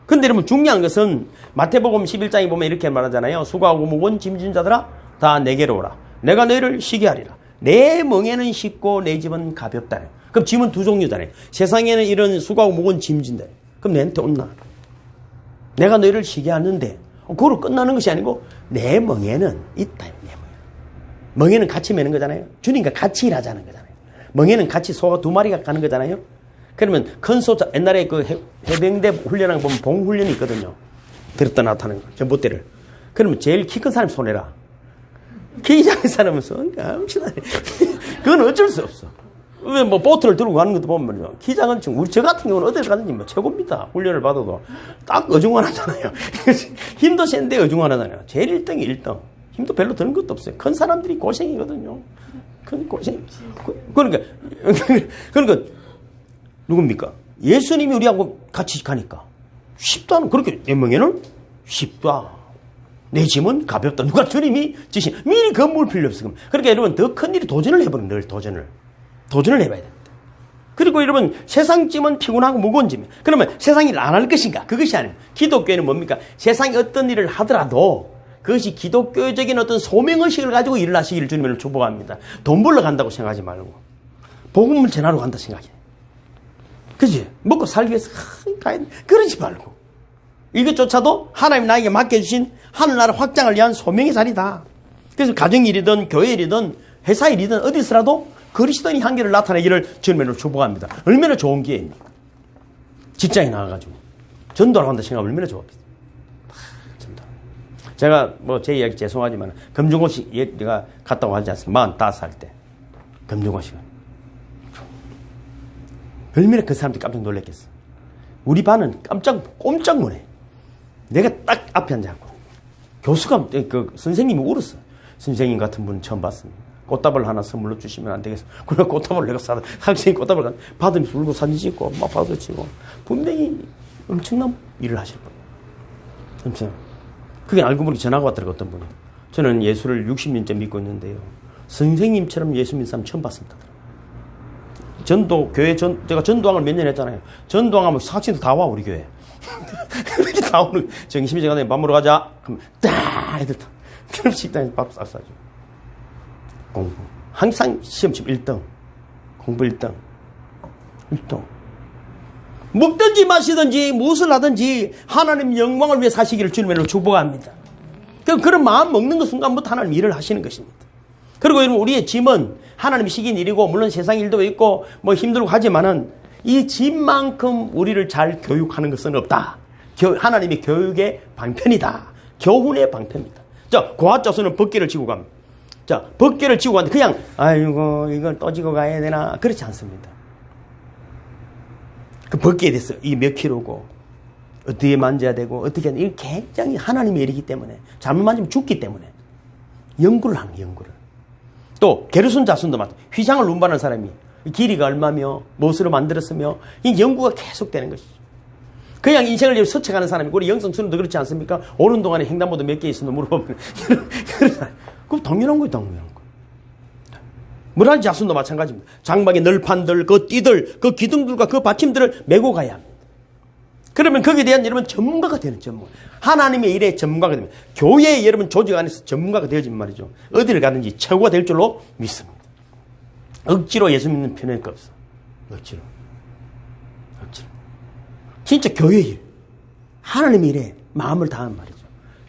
근데 여러분 중요한 것은 마태복음 11장에 보면 이렇게 말하잖아요. 수고하고 무거운 짐진 자들아 다 내게로 오라. 내가 너희를 쉬게 하리라. 내 멍에는 쉽고 내 짐은 가볍다. 그럼 짐은 두 종류잖아요. 세상에는 이런 수고하고 무거운 짐진데 그럼 내한테 온나? 내가 너희를 쉬게 하는데 그걸로 끝나는 것이 아니고 내 멍에는 있다. 내 멍에는 같이 매는 거잖아요. 주님과 같이 일하자는 거잖아요. 멍에는 같이 소가 두 마리가 가는 거잖아요. 그러면 큰 소, 옛날에 그 해병대 훈련하고 보면 봉훈련이 있거든요. 들었다 나타나는 거, 전봇대를. 그러면 제일 키 큰 사람이 손해라. 키 작은 사람은 엄청나네. 그건 어쩔 수 없어. 왜 뭐 보트를 들고 가는 것도 보면 말이죠. 키 작은 친구, 저 같은 경우는 어딜 가든지 뭐 최고입니다. 훈련을 받아도 딱 어중간하잖아요. 힘도 센데 어중간하잖아요. 제일 1등이 1등. 힘도 별로 드는 것도 없어요. 큰 사람들이 고생이거든요. 큰 고생. 그러니까 누굽니까? 예수님이 우리하고 같이 가니까 쉽다는 그렇게 내 멍에는 쉽다. 내 짐은 가볍다. 누가 주님이 지신 미리 겁물 필요 없어. 그러니까 여러분 더 큰 일이 도전을 해버린 늘 도전을 해봐야 됩니다. 그리고 여러분 세상 짐은 피곤하고 무거운 짐. 그러면 세상 일을 안 할 것인가? 그것이 아닙니다. 기독교에는 뭡니까? 세상에 어떤 일을 하더라도 그것이 기독교적인 어떤 소명의식을 가지고 일을 하시기를 주님을 축복합니다. 돈 벌러 간다고 생각하지 말고 복음을 전하러 간다 생각해. 그치? 먹고 살기 위해서 가야 돼. 그러지 말고 이것조차도 하나님 나에게 맡겨주신 하늘나라 확장을 위한 소명의 자리다. 그래서 가정일이든 교회일이든 회사일이든 어디서라도 그리스도인의 한계를 나타내기를 주님으로 축복합니다. 얼마나 좋은 기회입니까? 직장에 나가가지고 전도하러 간다 생각하면 얼마나 좋았겠어요. 전도. 제가 뭐 제 이야기 죄송하지만 금중고시 내가 갔다고 하지 않습니까? 45살 때 금중고시가 얼마나 그 사람들이 깜짝 놀랐겠어. 우리 반은 꼼짝 못해. 내가 딱 앞에 앉아있고 교수가 그 선생님이 울었어. 선생님 같은 분 처음 봤습니다. 꽃다발 하나 선물로 주시면 안 되겠어. 그래 꽃다발을 내가 사다 학생이 꽃다발 받으면서 울고 사진 찍고 막 박수 치고 분명히 엄청난 일을 하실 거예요. 엄청. 그게 알고 보니 전화가 왔더라고 어떤 분이. 저는 예수를 60년째 믿고 있는데요. 선생님처럼 예수 믿는 사람 처음 봤습니다. 전도 교회 제가 전도왕을 몇 년 했잖아요. 전도왕하면 학생들 다 와 우리 교회. 다 오는 정심이 제가 밥 먹으러 가자. 그럼 딱 애들 다. 그럼 식당에서 밥 싹 사줘. 공부. 항상 시험집 1등. 공부 1등. 1등. 먹든지 마시든지 무엇을 하든지 하나님 영광을 위해 사시기를 주님으로 축복합니다. 그런 마음 먹는 그 순간부터 하나님 일을 하시는 것입니다. 그리고 여러분 우리의 짐은 하나님이 시킨 일이고 물론 세상 일도 있고 뭐 힘들고 하지만은 이 짐만큼 우리를 잘 교육하는 것은 없다. 하나님의 교육의 방편이다. 교훈의 방편이다. 자, 고아자손은 법궤를 지고 갑니다. 자, 법궤를 지고 가는데 그냥 아이고 이걸 또 지고 가야 되나 그렇지 않습니다. 그 법궤에 대해서 이게 몇 킬로고 어떻게 만져야 되고 어떻게 하는 이게 굉장히 하나님의 일이기 때문에 잘못 만지면 죽기 때문에 연구를 하는 거예요. 연구를. 또 게르손 자손도 마찬가지. 휘장을 운반하는 사람이 길이가 얼마며 무엇으로 만들었으며 이 연구가 계속되는 것이죠. 그냥 인생을 서쳐가는 사람이 우리 영성수는도 그렇지 않습니까? 오는 동안에 횡단보도 몇 개 있었나 물어보면 그럼 당연한 거예요. 당연한 거. 물할 자손도 마찬가지입니다. 장막의 널판들, 그 띠들, 그 기둥들과 그 받침들을 메고 가야 합니다. 그러면 거기에 대한 여러분 전문가가 되는 전문가. 하나님의 일에 전문가가 되면 교회에 여러분 조직 안에서 전문가가 되어진 말이죠. 어디를 가든지 최고가 될 줄로 믿습니다. 억지로 예수 믿는 편할 거 없어. 억지로. 진짜 교회 일. 하나님의 일에 마음을 다하는 말이죠.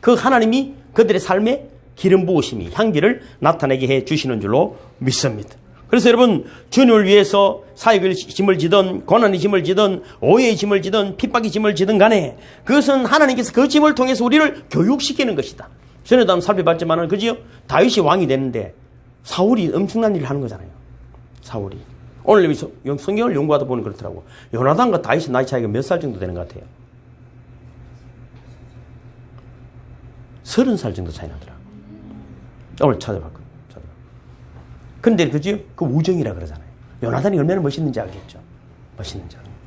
그 하나님이 그들의 삶에 기름 부으심이 향기를 나타내게 해 주시는 줄로 믿습니다. 그래서 여러분 주님을 위해서 사역의 짐을 지든 고난의 짐을 지든 오해의 짐을 지든 핍박의 짐을 지든 간에 그것은 하나님께서 그 짐을 통해서 우리를 교육시키는 것이다. 전에도 한번 살펴봤지만은 그지요? 다윗이 왕이 되는데 사울이 엄청난 일을 하는 거잖아요. 사울이. 오늘 성경을 연구하다 보니 그렇더라고. 요나단과 다윗의 나이 차이가 몇 살 정도 되는 것 같아요? 30살 정도 차이 나더라. 오늘 찾아봤거든요. 근데 그지? 그 우정이라 그러잖아요. 요나단이 얼마나 멋있는지 알겠죠? 멋있는지 알겠죠?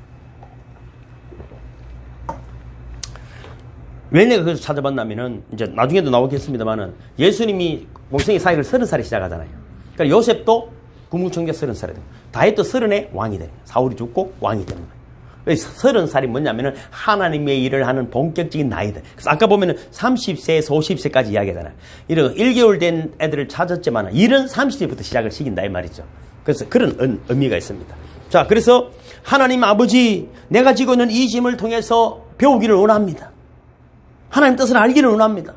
왜 내가 그걸 찾아봤냐면은, 이제 나중에도 나오겠습니다만은, 예수님이 공생의 사역을 30살에 시작하잖아요. 그러니까 요셉도 국무총리가 30살에 되고, 다윗도 30에 왕이 되는 거예요. 사울이 죽고 왕이 되는 거예요. 30살이 뭐냐면은 하나님의 일을 하는 본격적인 나이들. 그래서 아까 보면은 30세에서 50세까지 이야기하잖아요. 이런 1개월 된 애들을 찾았지만 일은 30세부터 시작을 시킨다 이 말이죠. 그래서 그런 의미가 있습니다. 자, 그래서 하나님 아버지, 내가 지고 있는 이 짐을 통해서 배우기를 원합니다. 하나님 뜻을 알기를 원합니다.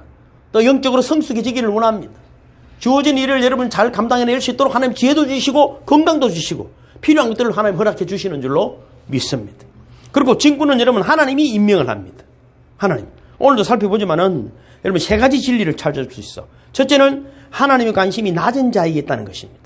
또 영적으로 성숙해지기를 원합니다. 주어진 일을 여러분 잘 감당해낼 수 있도록 하나님 지혜도 주시고 건강도 주시고 필요한 것들을 하나님 허락해 주시는 줄로 믿습니다. 그리고 진구는 여러분 하나님이 임명을 합니다. 하나님. 오늘도 살펴보지만은 여러분 세 가지 진리를 찾을 수 있어. 첫째는 하나님의 관심이 낮은 자에게 있다는 것입니다.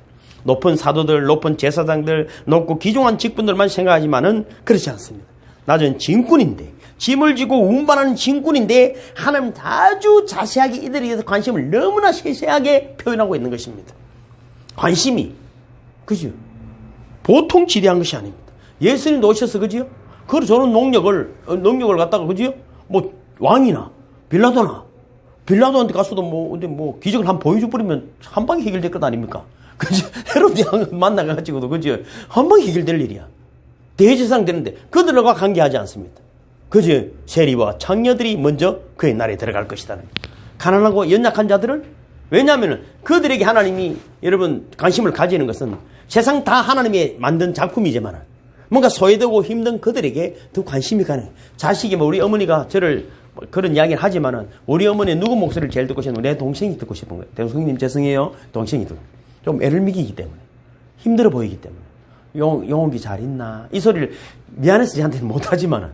높은 사도들, 높은 제사장들, 높고 귀중한 직분들만 생각하지만은 그렇지 않습니다. 낮은 진군인데, 짐을 지고 운반하는 진군인데 하나님 아주 자세하게 이들에 대해서 관심을 너무나 세세하게 표현하고 있는 것입니다. 관심이, 그죠? 보통 지대한 것이 아닙니다. 예수님도 오셔서, 그지요? 그걸 저런 능력을 갖다가, 그지요? 뭐, 왕이나, 빌라도한테 가서도 근데 기적을 한번 보여줘버리면 한 방에 해결될 것 아닙니까? 그지? 헤롯 왕 만나가지고도, 그지요? 한 방에 해결될 일이야. 대제사장 되는데, 그들과 관계하지 않습니다. 그지? 세리와 창녀들이 먼저 그의 나라에 들어갈 것이다는. 가난하고 연약한 자들은, 왜냐하면 그들에게 하나님이 여러분 관심을 가지는 것은 세상 다 하나님이 만든 작품이지만 뭔가 소외되고 힘든 그들에게 더 관심이 가는. 자식이 우리 어머니가 저를 그런 이야기를 하지만은 우리 어머니 누구 목소리를 제일 듣고 싶은 내 동생이 듣고 싶은 거예요. 동생님 죄송해요. 동생이 듣고. 좀 애를 미기기 때문에. 힘들어 보이기 때문에. 영옥이 잘 있나. 이 소리를 미안해서 저한테는 못하지만은.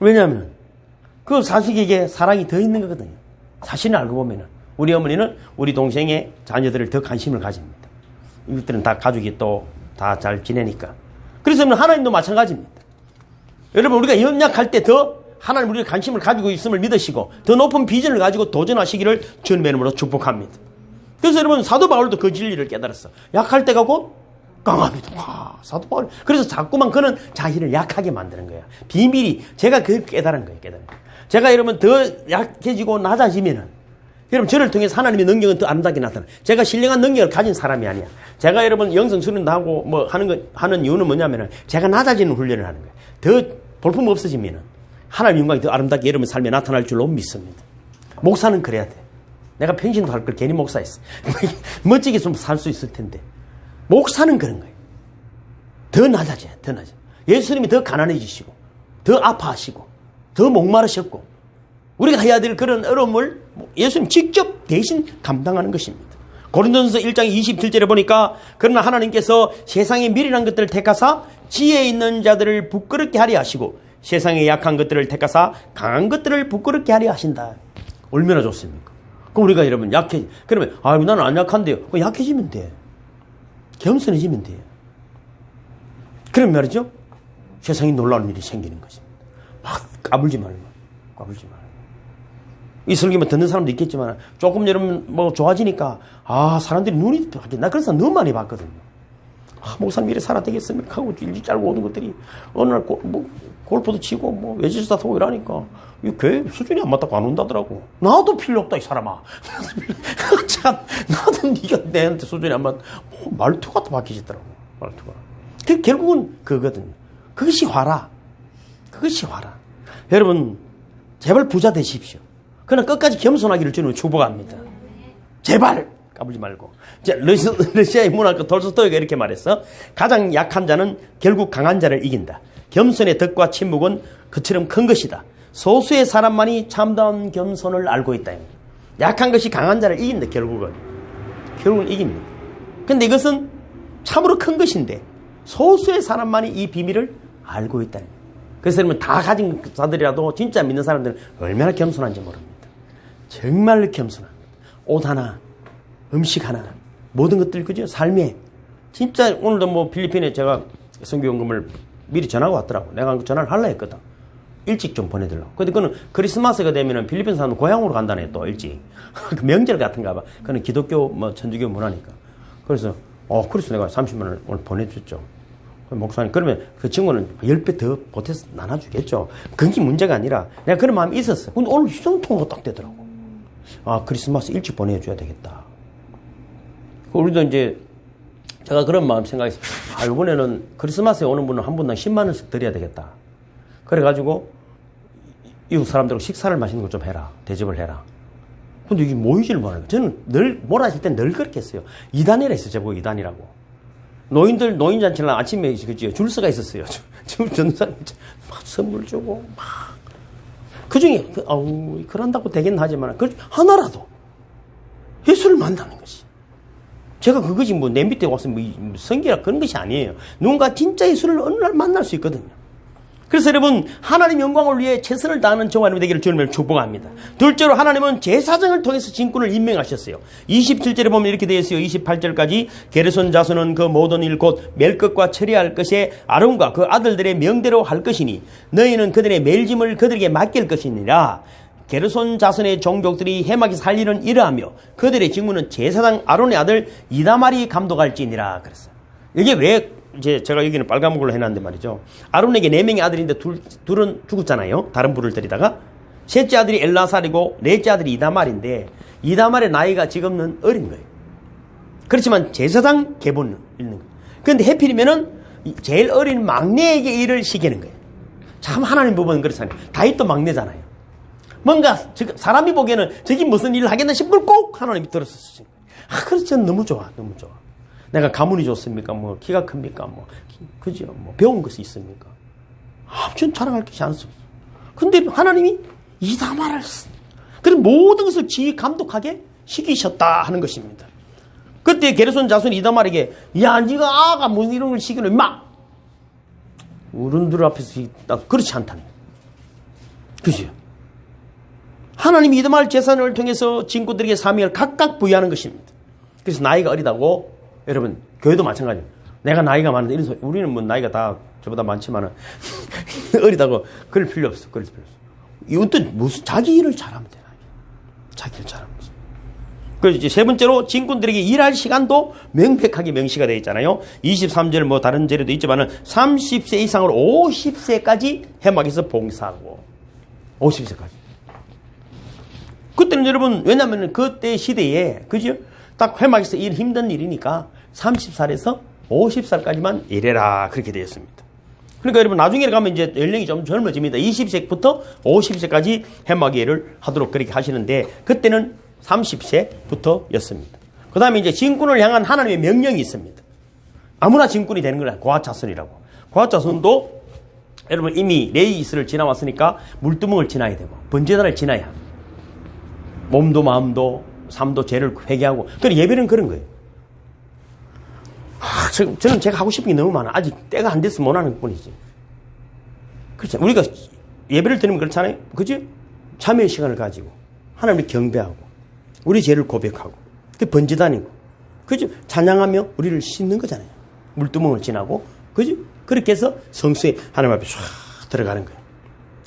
왜냐하면 그 자식에게 사랑이 더 있는 거거든요. 사실을 알고 보면은. 우리 어머니는 우리 동생의 자녀들을 더 관심을 가집니다. 이것들은 다 가족이 또 다 잘 지내니까. 그래서 하나님도 마찬가지입니다. 여러분 우리가 연약할 때 더 하나님 우리가 관심을 가지고 있음을 믿으시고 더 높은 비전을 가지고 도전하시기를 주님의 이름으로 축복합니다. 그래서 여러분 사도 바울도 그 진리를 깨달았어. 약할 때가 곧 강합니다. 와, 사도 바울. 그래서 자꾸만 그는 자신을 약하게 만드는 거야. 비밀이 제가 그 깨달은 거예요. 제가 여러분 더 약해지고 낮아지면은 여러분 저를 통해서 하나님의 능력은 더 아름답게 나타나. 제가 신령한 능력을 가진 사람이 아니야. 제가 여러분 영성 수련도 하고 뭐 하는 이유는 뭐냐면은 제가 낮아지는 훈련을 하는 거예요. 더 볼품 없어지면은 하나님의 영광이 더 아름답게 여러분 삶에 나타날 줄로 믿습니다. 목사는 그래야 돼. 내가 평신도 할 걸 괜히 목사했어. 멋지게 좀 살 수 있을 텐데. 목사는 그런 거예요. 더 낮아져요. 더 낮아. 예수님이 더 가난해지시고 더 아파하시고 더 목마르셨고 우리가 해야 될 그런 어려움을 예수님 직접 대신 감당하는 것입니다. 고린도전서 1장 27절에 보니까 그러나 하나님께서 세상의 미련한 것들을 택하사 지혜 있는 자들을 부끄럽게 하려 하시고 세상의 약한 것들을 택하사 강한 것들을 부끄럽게 하려 하신다. 얼마나 좋습니까? 그럼 우리가 여러분 그러면 나는 안 약한데요. 약해지면 돼. 겸손해지면 돼요. 그런 말이죠. 세상에 놀라운 일이 생기는 것입니다. 막 까불지 말고. 이 설교만 듣는 사람도 있겠지만 조금 여러분 좋아지니까 사람들이 눈이 바뀌어. 나 그래서 너무 많이 봤거든요. 목사님 이래 살아 되겠습니까 하고 일지 짧고 오는 것들이 어느 날 골프도 치고 외제차 타고 이러니까 이 교회 수준이 안 맞다고 안 온다더라고. 나도 필요 없다 이 사람아. 참 나도 네가 내한테 수준이 안 맞. 말투가 또 바뀌시더라고. 말투가. 결국은 그거거든요. 그것이 화라. 여러분 제발 부자 되십시오. 그러나 끝까지 겸손하기를 주는 축복합니다. 제발 까불지 말고. 러시아의 문학가 돌스토이가 이렇게 말했어. 가장 약한 자는 결국 강한 자를 이긴다. 겸손의 덕과 침묵은 그처럼 큰 것이다. 소수의 사람만이 참다운 겸손을 알고 있다. 약한 것이 강한 자를 이긴다. 결국은 이깁니다. 근데 이것은 참으로 큰 것인데 소수의 사람만이 이 비밀을 알고 있다. 그래서 여러분 다 가진 자들이라도 진짜 믿는 사람들은 얼마나 겸손한지 모릅니다. 정말로 겸손합니다. 옷 하나, 음식 하나, 모든 것들 그죠? 삶에 진짜 오늘도 필리핀에 제가 선교연금을 미리 전화가 왔더라고. 내가 전화를 하려 했거든. 일찍 좀 보내달라고. 근데 그거는 크리스마스가 되면은 필리핀 사람은 고향으로 간다네, 또 일찍. 그 명절 같은가 봐. 그거는 기독교, 뭐, 천주교 문화니까. 그래서, 그래서 내가 30만 원을 오늘 보내줬죠. 목사님, 그러면 그 친구는 10배 더 보태서 나눠주겠죠. 그게 문제가 아니라 내가 그런 마음이 있었어. 근데 오늘 휴정통화가 딱 되더라고. 크리스마스 일찍 보내줘야 되겠다. 우리도 이제 제가 그런 마음 생각했어요. 이번에는 크리스마스에 오는 분은 한 분당 10만 원씩 드려야 되겠다. 그래가지고 이웃 사람들하고 식사를 마시는 걸 좀 해라. 대접을 해라. 근데 이게 모이지를 못하는 거예요. 저는 늘, 몰아질 땐 늘 그렇게 했어요. 2단이라 했어요. 제보고 2단이라고. 노인잔치는 아침에 줄서가 있었어요. 전는 사람이 막 선물 주고, 막. 그 중에, 그런다고 되긴 하지만, 하나라도 예수를 만나는 것이. 제가 그것이 뭐, 내 밑에 와서 뭐, 성기라 그런 것이 아니에요. 누군가 진짜 예수를 어느 날 만날 수 있거든요. 그래서 여러분, 하나님 영광을 위해 최선을 다하는 저와 여러분 되기를 주님을 축복합니다. 둘째로 하나님은 제사장을 통해서 진군을 임명하셨어요. 27절에 보면 이렇게 되어 있어요. 28절까지 게르손 자손은 그 모든 일 곧 멜것과 처리할 것에 아론과 그 아들들의 명대로 할 것이니 너희는 그들의 멜짐을 그들에게 맡길 것이니라. 게르손 자손의 종족들이 해막이 살리는 일하며 그들의 직무는 제사장 아론의 아들 이다말이 감독할지니라 그랬어요. 이게 왜 이제 제가 여기는 빨간 걸로 해놨는데 말이죠. 아론에게 4명의 아들인데 둘은 죽었잖아요. 다른 불을 들이다가. 셋째 아들이 엘라살이고 넷째 아들이 이다말인데 이다말의 나이가 지금은 어린 거예요. 그렇지만 제사장 계보는 있는 거예요. 그런데 해필이면은 제일 어린 막내에게 일을 시키는 거예요. 참 하나님 부분은 그렇잖아요. 다윗도 막내잖아요. 뭔가 사람이 보기에는 저기 무슨 일을 하겠나 싶을 꼭 하나님이 들었었어요. 그래서 저는 너무 좋아. 너무 좋아. 내가 가문이 좋습니까? 뭐 키가 큽니까? 뭐 그죠? 뭐 배운 것이 있습니까? 전 자랑할 것이 않습니다. 근데 하나님이 이다말을 그래서 모든 것을 지 감독하게 시키셨다 하는 것입니다. 그때 게르손 자손 이다말에게 네가 아가 무슨 이런 걸 시키는 임마 어른들 앞에서 그렇지 않다는 그죠? 하나님이 이다말 제사를 통해서 친구들에게 사명을 각각 부여하는 것입니다. 그래서 나이가 어리다고 여러분, 교회도 마찬가지예요. 내가 나이가 많은데, 이런 소리. 우리는 뭐 나이가 다 저보다 많지만은, 어리다고 그럴 필요 없어. 그럴 필요 없어. 이것도 무슨, 자기 일을 잘하면 돼. 자기 일 잘하면 돼. 그래서 이제 세 번째로, 진군들에게 일할 시간도 명백하게 명시가 되어 있잖아요. 23절 뭐 다른 절에도 있지만은, 30세 이상으로 50세까지 해막에서 봉사하고, 50세까지. 그때는 여러분, 왜냐면은 그때 시대에, 그죠? 딱 회막에서 일 힘든 일이니까 30살에서 50살까지만 일해라 그렇게 되었습니다. 그러니까 여러분 나중에 가면 이제 연령이 좀 젊어집니다. 20세부터 50세까지 회막 일을 하도록 그렇게 하시는데 그때는 30세부터였습니다. 그 다음에 이제 진군을 향한 하나님의 명령이 있습니다. 아무나 진군이 되는 건 아니라 고아차손이라고. 고아차손도 여러분 이미 레위 이스를 지나왔으니까 물두멍을 지나야 되고 번제단을 지나야 합니다. 몸도 마음도 삶도 죄를 회개하고. 그래, 예배는 그런 거예요. 저는 제가 하고 싶은 게 너무 많아. 아직 때가 안 돼서 못 하는 뿐이지. 그렇죠. 우리가 예배를 드리면 그렇잖아요. 그지? 참여의 시간을 가지고, 하나님을 경배하고, 우리 죄를 고백하고, 그게 번제단이고, 그죠? 찬양하며 우리를 씻는 거잖아요. 물두멍을 지나고, 그지? 그렇게 해서 성수에 하나님 앞에 쫙 들어가는 거예요.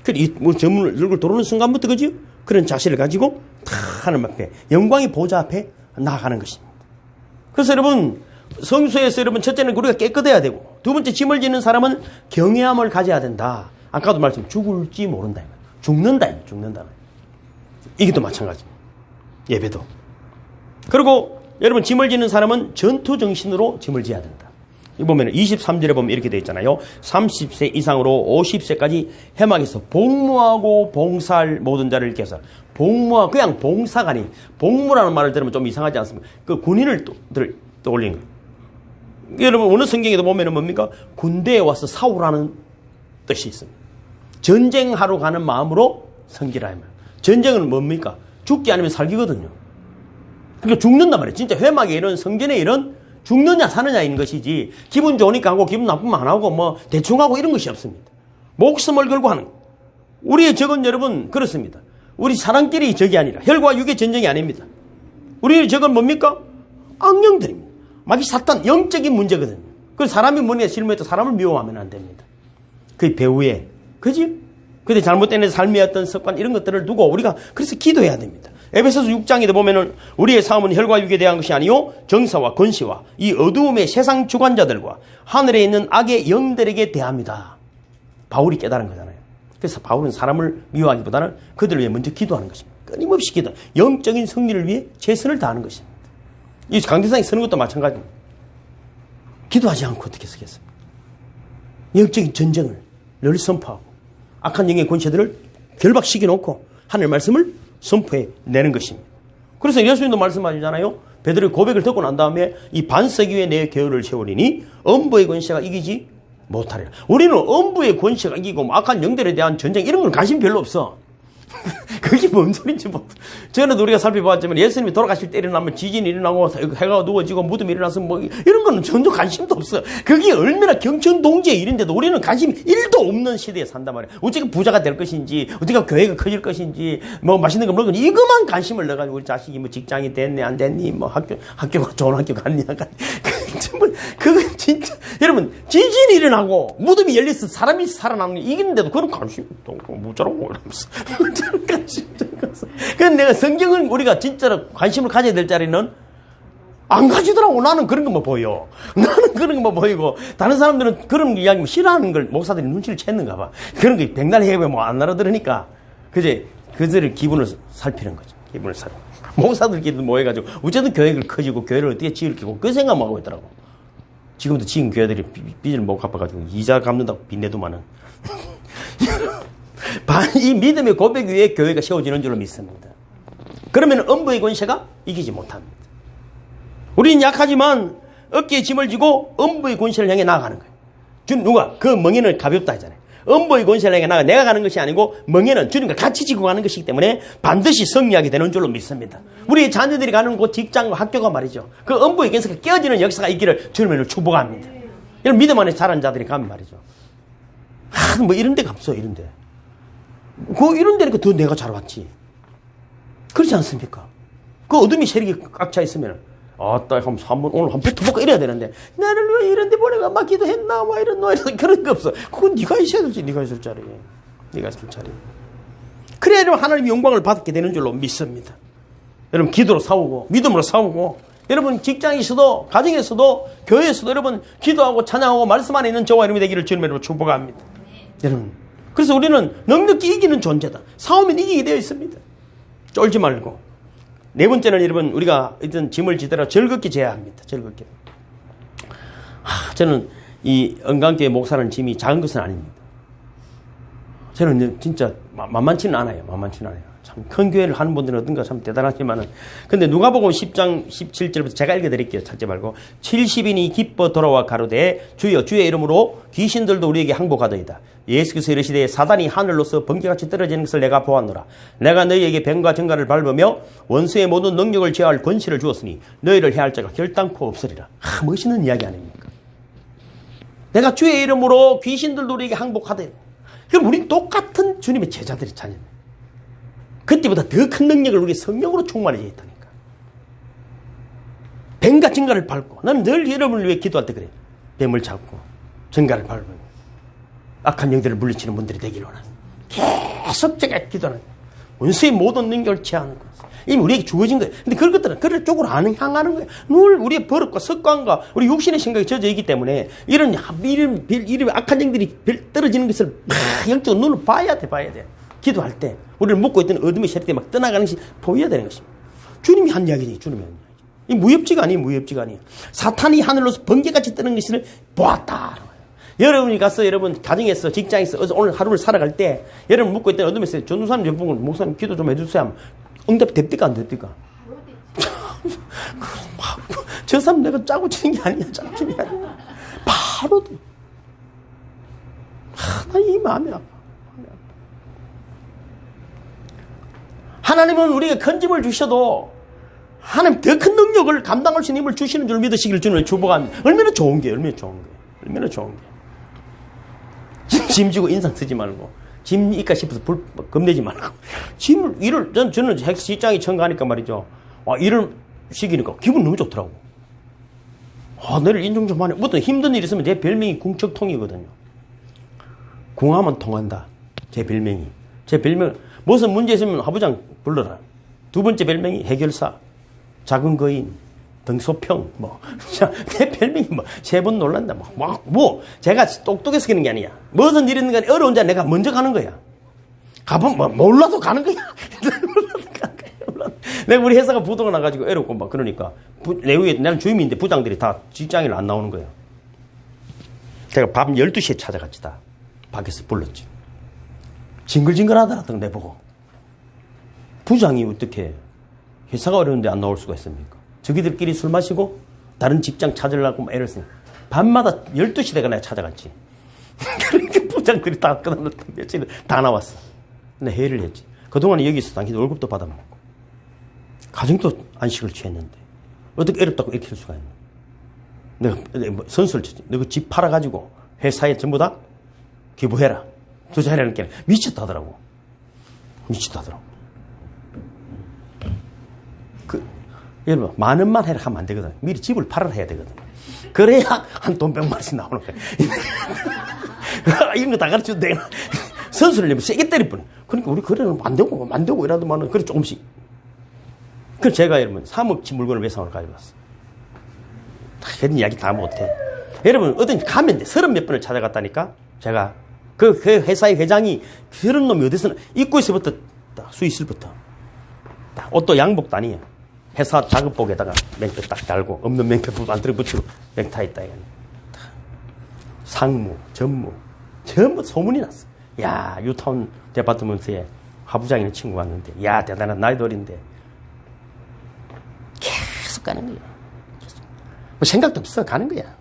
그래, 전문을 얼굴 들어오는 순간부터, 그죠? 그런 자세를 가지고 다 하나님 앞에 영광의 보좌 앞에 나아가는 것입니다. 그래서 여러분 성수에서 여러분 첫째는 우리가 깨끗해야 되고 두 번째 짐을 지는 사람은 경외함을 가져야 된다. 아까도 말씀 죽을지 모른다. 죽는다. 이게 또 마찬가지입니다. 예배도. 그리고 여러분 짐을 지는 사람은 전투 정신으로 짐을 지어야 된다. 이 보면 23절에 보면 이렇게 되어 있잖아요. 30세 이상으로 50세까지 해막에서 복무하고 봉사할 모든 자를 깨서 복무하 그냥 봉사가 아닌 복무라는 말을 들으면 좀 이상하지 않습니까? 그 군인을 떠올리는 거예요. 여러분 어느 성경에도 보면은 뭡니까? 군대에 와서 싸우라는 뜻이 있습니다. 전쟁하러 가는 마음으로 섬기라 이 말. 전쟁은 뭡니까? 죽기 아니면 살기거든요. 그러니까 죽는단 말이에요. 진짜 회막의 일은 성전의 일은 죽느냐 사느냐인 것이지 기분 좋으니까 하고 기분 나쁘면 안 하고 뭐 대충 하고 이런 것이 없습니다. 목숨을 걸고 하는 거예요. 우리의 적은 여러분 그렇습니다. 우리 사람끼리 적이 아니라 혈과 육의 전쟁이 아닙니다. 우리의 적은 뭡니까? 악령들입니다. 마귀 사탄 영적인 문제거든요. 그 사람이 뭐냐 실무해도 사람을 미워하면 안 됩니다. 그 배후에 그지? 그때 잘못된 삶의 어떤 습관 이런 것들을 두고 우리가 그래서 기도해야 됩니다. 에베소서 6장에도 보면은 우리의 싸움은 혈과 육에 대한 것이 아니요 정사와 권시와 이 어두움의 세상 주관자들과 하늘에 있는 악의 영들에게 대합니다. 바울이 깨달은 거잖아요. 그래서 바울은 사람을 미워하기보다는 그들을 위해 먼저 기도하는 것입니다. 끊임없이 기도, 영적인 승리를 위해 최선을 다하는 것입니다. 이 강대상에 서는 것도 마찬가지입니다. 기도하지 않고 어떻게 쓰겠습니까? 영적인 전쟁을 늘 선포하고 악한 영의 권세들을 결박시켜 놓고 하나님의 말씀을 선포해 내는 것입니다. 그래서 예수님도 말씀하시잖아요. 베드로의 고백을 듣고 난 다음에 이 반세기 후에 내 계율을 세우리니 엄부의 권세가 이기지 못하리라. 우리는 엄부의 권세가 이기고 악한 영들에 대한 전쟁 이런 건 관심 별로 없어. 그게 뭔 소린지 뭐. 저는 우리가 살펴보았지만 예수님이 돌아가실 때 일어나면 지진이 일어나고 해가 누워지고 무덤이 일어나서 뭐 이런 거는 전혀 관심도 없어. 그게 얼마나 경천동지의 일인데도 우리는 관심이 1도 없는 시대에 산단 말이야. 어떻게 부자가 될 것인지, 어떻게 교회가 커질 것인지, 뭐 맛있는 거 먹으니 이것만 관심을 넣어가지고 우리 자식이 뭐 직장이 됐네 안 됐니, 뭐 학교가 좋은 학교 갔냐. 그건 진짜 여러분 지진이 일어나고 무덤이 열려서 사람이 살아남는 이기는데도 그런 관심이 없고 무자라고 이러면서 그런데 내가 성경을 우리가 진짜로 관심을 가져야 될 자리는 안 가지더라고. 나는 그런 것만 보여. 나는 그런 것만 보이고 다른 사람들은 그런 이야기 싫어하는 걸 목사들이 눈치를 챘는가 봐. 그런 게 백날 해외 뭐 안 알아들으니까 그제 그들의 기분을 살피는 거죠. 기분을 살피고 목사들끼리 모여가지고 어쨌든 교회를 커지고 교회를 어떻게 지을 끼고 그 생각만 하고 있더라고. 지금도 지금 교회들이 빚을 못 갚아가지고 이자 갚는다고 빚내도 많은 이 믿음의 고백 위에 교회가 세워지는 줄로 믿습니다. 그러면 엄부의 권세가 이기지 못합니다. 우리는 약하지만 어깨에 짐을 지고 엄부의 권세를 향해 나아가는 거예요. 누가? 그 멍에는 가볍다 하잖아요. 엄부의 권세를 향해 나가 내가 가는 것이 아니고 멍에는 주님과 같이 지고 가는 것이기 때문에 반드시 승리하게 되는 줄로 믿습니다. 우리 자녀들이 가는 곳 직장과 학교가 말이죠. 그 엄부의 권세가 깨어지는 역사가 있기를 주님을 축복합니다. 이런 믿음 안에 자란 자들이 가면 말이죠. 뭐 이런 데가 없어 이런 데. 이런 데니까 더 내가 잘 왔지. 그렇지 않습니까? 그 어둠이 세력이 꽉 차 있으면 아따 오늘 한번 붙어볼까 이래야 되는데 나를 왜 이런 데 보내가 막 기도했나 막 이런 그런 거 없어. 그건 네가 있어야 되지. 네가 있을 자리. 네가 있을 자리. 그래야 여러분 하나님의 영광을 받게 되는 줄로 믿습니다. 여러분 기도로 싸우고 믿음으로 싸우고 여러분 직장에서도 가정에서도 교회에서도 여러분 기도하고 찬양하고 말씀 안에 있는 저와 여러분이 되기를 주님의 이름으로 축복합니다. 여러분 그래서 우리는 넉넉히 이기는 존재다. 싸우면 이기게 되어 있습니다. 쫄지 말고. 네 번째는 여러분 우리가 어떤 짐을 지더라도 즐겁게 져야 합니다. 즐겁게. 저는 이 은강교회 목사라는 짐이 작은 것은 아닙니다. 저는 진짜 만만치는 않아요. 만만치는 않아요. 참 큰 교회를 하는 분들은 어떤가 참 대단하지만은 근데 누가복음 10장 17절부터 제가 읽어드릴게요. 찾지 말고 70인이 기뻐 돌아와 가로되 주여 주의 이름으로 귀신들도 우리에게 항복하더이다. 예수께서 이르시되 사단이 하늘로서 번개같이 떨어지는 것을 내가 보았노라. 내가 너희에게 뱀과 정갈을 밟으며 원수의 모든 능력을 제어할 권세를 주었으니 너희를 해할 자가 결단코 없으리라. 멋있는 이야기 아닙니까? 내가 주의 이름으로 귀신들도 우리에게 항복하더이다. 그럼 우린 똑같은 주님의 제자들이 자녀입니다. 그때보다 더 큰 능력을 우리 성령으로 충만해져 있다니까. 뱀과 정갈을 밟고 나는 늘 여러분을 위해 기도할 때 그래. 뱀을 잡고 정갈을 밟으면 악한 영들을 물리치는 분들이 되기를 원하는 계속 제가 기도하는 원수의 모든 능력을 제하는 것. 이미 우리에게 주어진 거예요. 근데 그런 것들은 그럴 쪽으로 안 향하는 거예요. 늘 우리의 버릇과 습관과 우리 육신의 생각이 젖어 있기 때문에 이런 악한 영들이 떨어지는 것을 영적으로 눈을 봐야 돼. 기도할 때 우리를 묶고 있던 어둠의 세력들이 막 떠나가는 것이 보여야 되는 것입니다. 주님이 한 이야기지. 주님이 한 이야기. 이 무협지가 아니에요. 무협지가 아니에요. 사탄이 하늘로서 번개같이 뜨는 것을 보았다. 여러분이 가서 여러분 가정에서 직장에서 오늘 하루를 살아갈 때 여러분 묶고 있던 어둠의 세력 전도사님 옆분을 목사님 기도 좀 해주세요 하면 응답 됩니까 안 됩니까? 저 사람 내가 짜고 치는 게 아니야. 짜고 치는 게 아니야. 바로 돼. 나 이 마음이 아파. 하나님은 우리에게 큰 짐을 주셔도 하나님 더 큰 능력을 감당할 수 있는 힘을 주시는 줄 믿으시길 주님을 축복합니다. 얼마나 좋은 게 얼마나 좋은 게 짐 지고 인상 쓰지 말고 짐 있까 싶어서 겁내지 말고 저는 직장에 처음 가니까 말이죠. 일을 시키니까 기분 너무 좋더라고. 너를 인정 좀 하네. 어떤 힘든 일 있으면 내 별명이 궁척통이거든요. 궁하면 통한다. 제 별명이. 제 별명, 무슨 문제 있으면 하부장 불러라. 두 번째 별명이 해결사, 작은 거인, 등소평, 뭐. 내 별명이 뭐, 세 번 놀란다. 제가 똑똑해서 그런 게 아니야. 무슨 일이 있는 간에 어려운 자 내가 먼저 가는 거야. 가보면 뭐, 몰라도 가는 거야. 내가 우리 회사가 부도가 나가지고 어렵고 막 그러니까. 내후에 나는 주임인데 부장들이 다 직장일 안 나오는 거야. 제가 밤 12시에 찾아갔지 다. 밖에서 불렀지. 징글징글 하더라도 내보고. 부장이 어떻게 회사가 어려운데 안 나올 수가 있습니까? 저기들끼리 술 마시고 다른 직장 찾으려고 애를 쓰니 밤마다 12시 되가 내가 찾아갔지. 그러니까 부장들이 다 끝났던 며칠 다 나왔어. 근데 회의를 했지. 그동안 여기서 당신 월급도 받아먹고 가정도 안식을 취했는데 어떻게 어렵다고 이렇게 할 수가 있나. 내가 선수를 쳤지. 너그 집 팔아가지고 회사에 전부 다 기부해라. 투자해라는 게 미쳤다더라고. 미쳤다더라고. 여러분, 만 원만 해라 하면 안 되거든. 미리 집을 팔아라 해야 되거든. 그래야 한 돈 100만원씩 나오는 거야. 이런 거 다 가르쳐도 되나? 선수를 내면 세게 때릴 뻔해. 그러니까 우리 그래는 안 되고 이라도만은, 그래 조금씩. 그래서 제가 여러분, 3억치 물건을 외상으로 가져갔어. 그런 이야기 다 못해. 여러분, 어떤 가면 돼. 30몇 번을 찾아갔다니까? 제가. 그 회사의 회장이 그런 놈이 어디서는 입구에서부터 수의실부터 옷도 양복도 아니야. 회사 작업복에다가 맹패 딱 달고 없는 맹패 만들어 붙이고 넥타이 있다. 상무, 전무 전부 소문이 났어. 야, 유타운 데파트먼트에 하부장이는 친구가 왔는데 야, 대단한 나이도 어린데 계속 가는 거야. 계속. 뭐 생각도 없어. 가는 거야.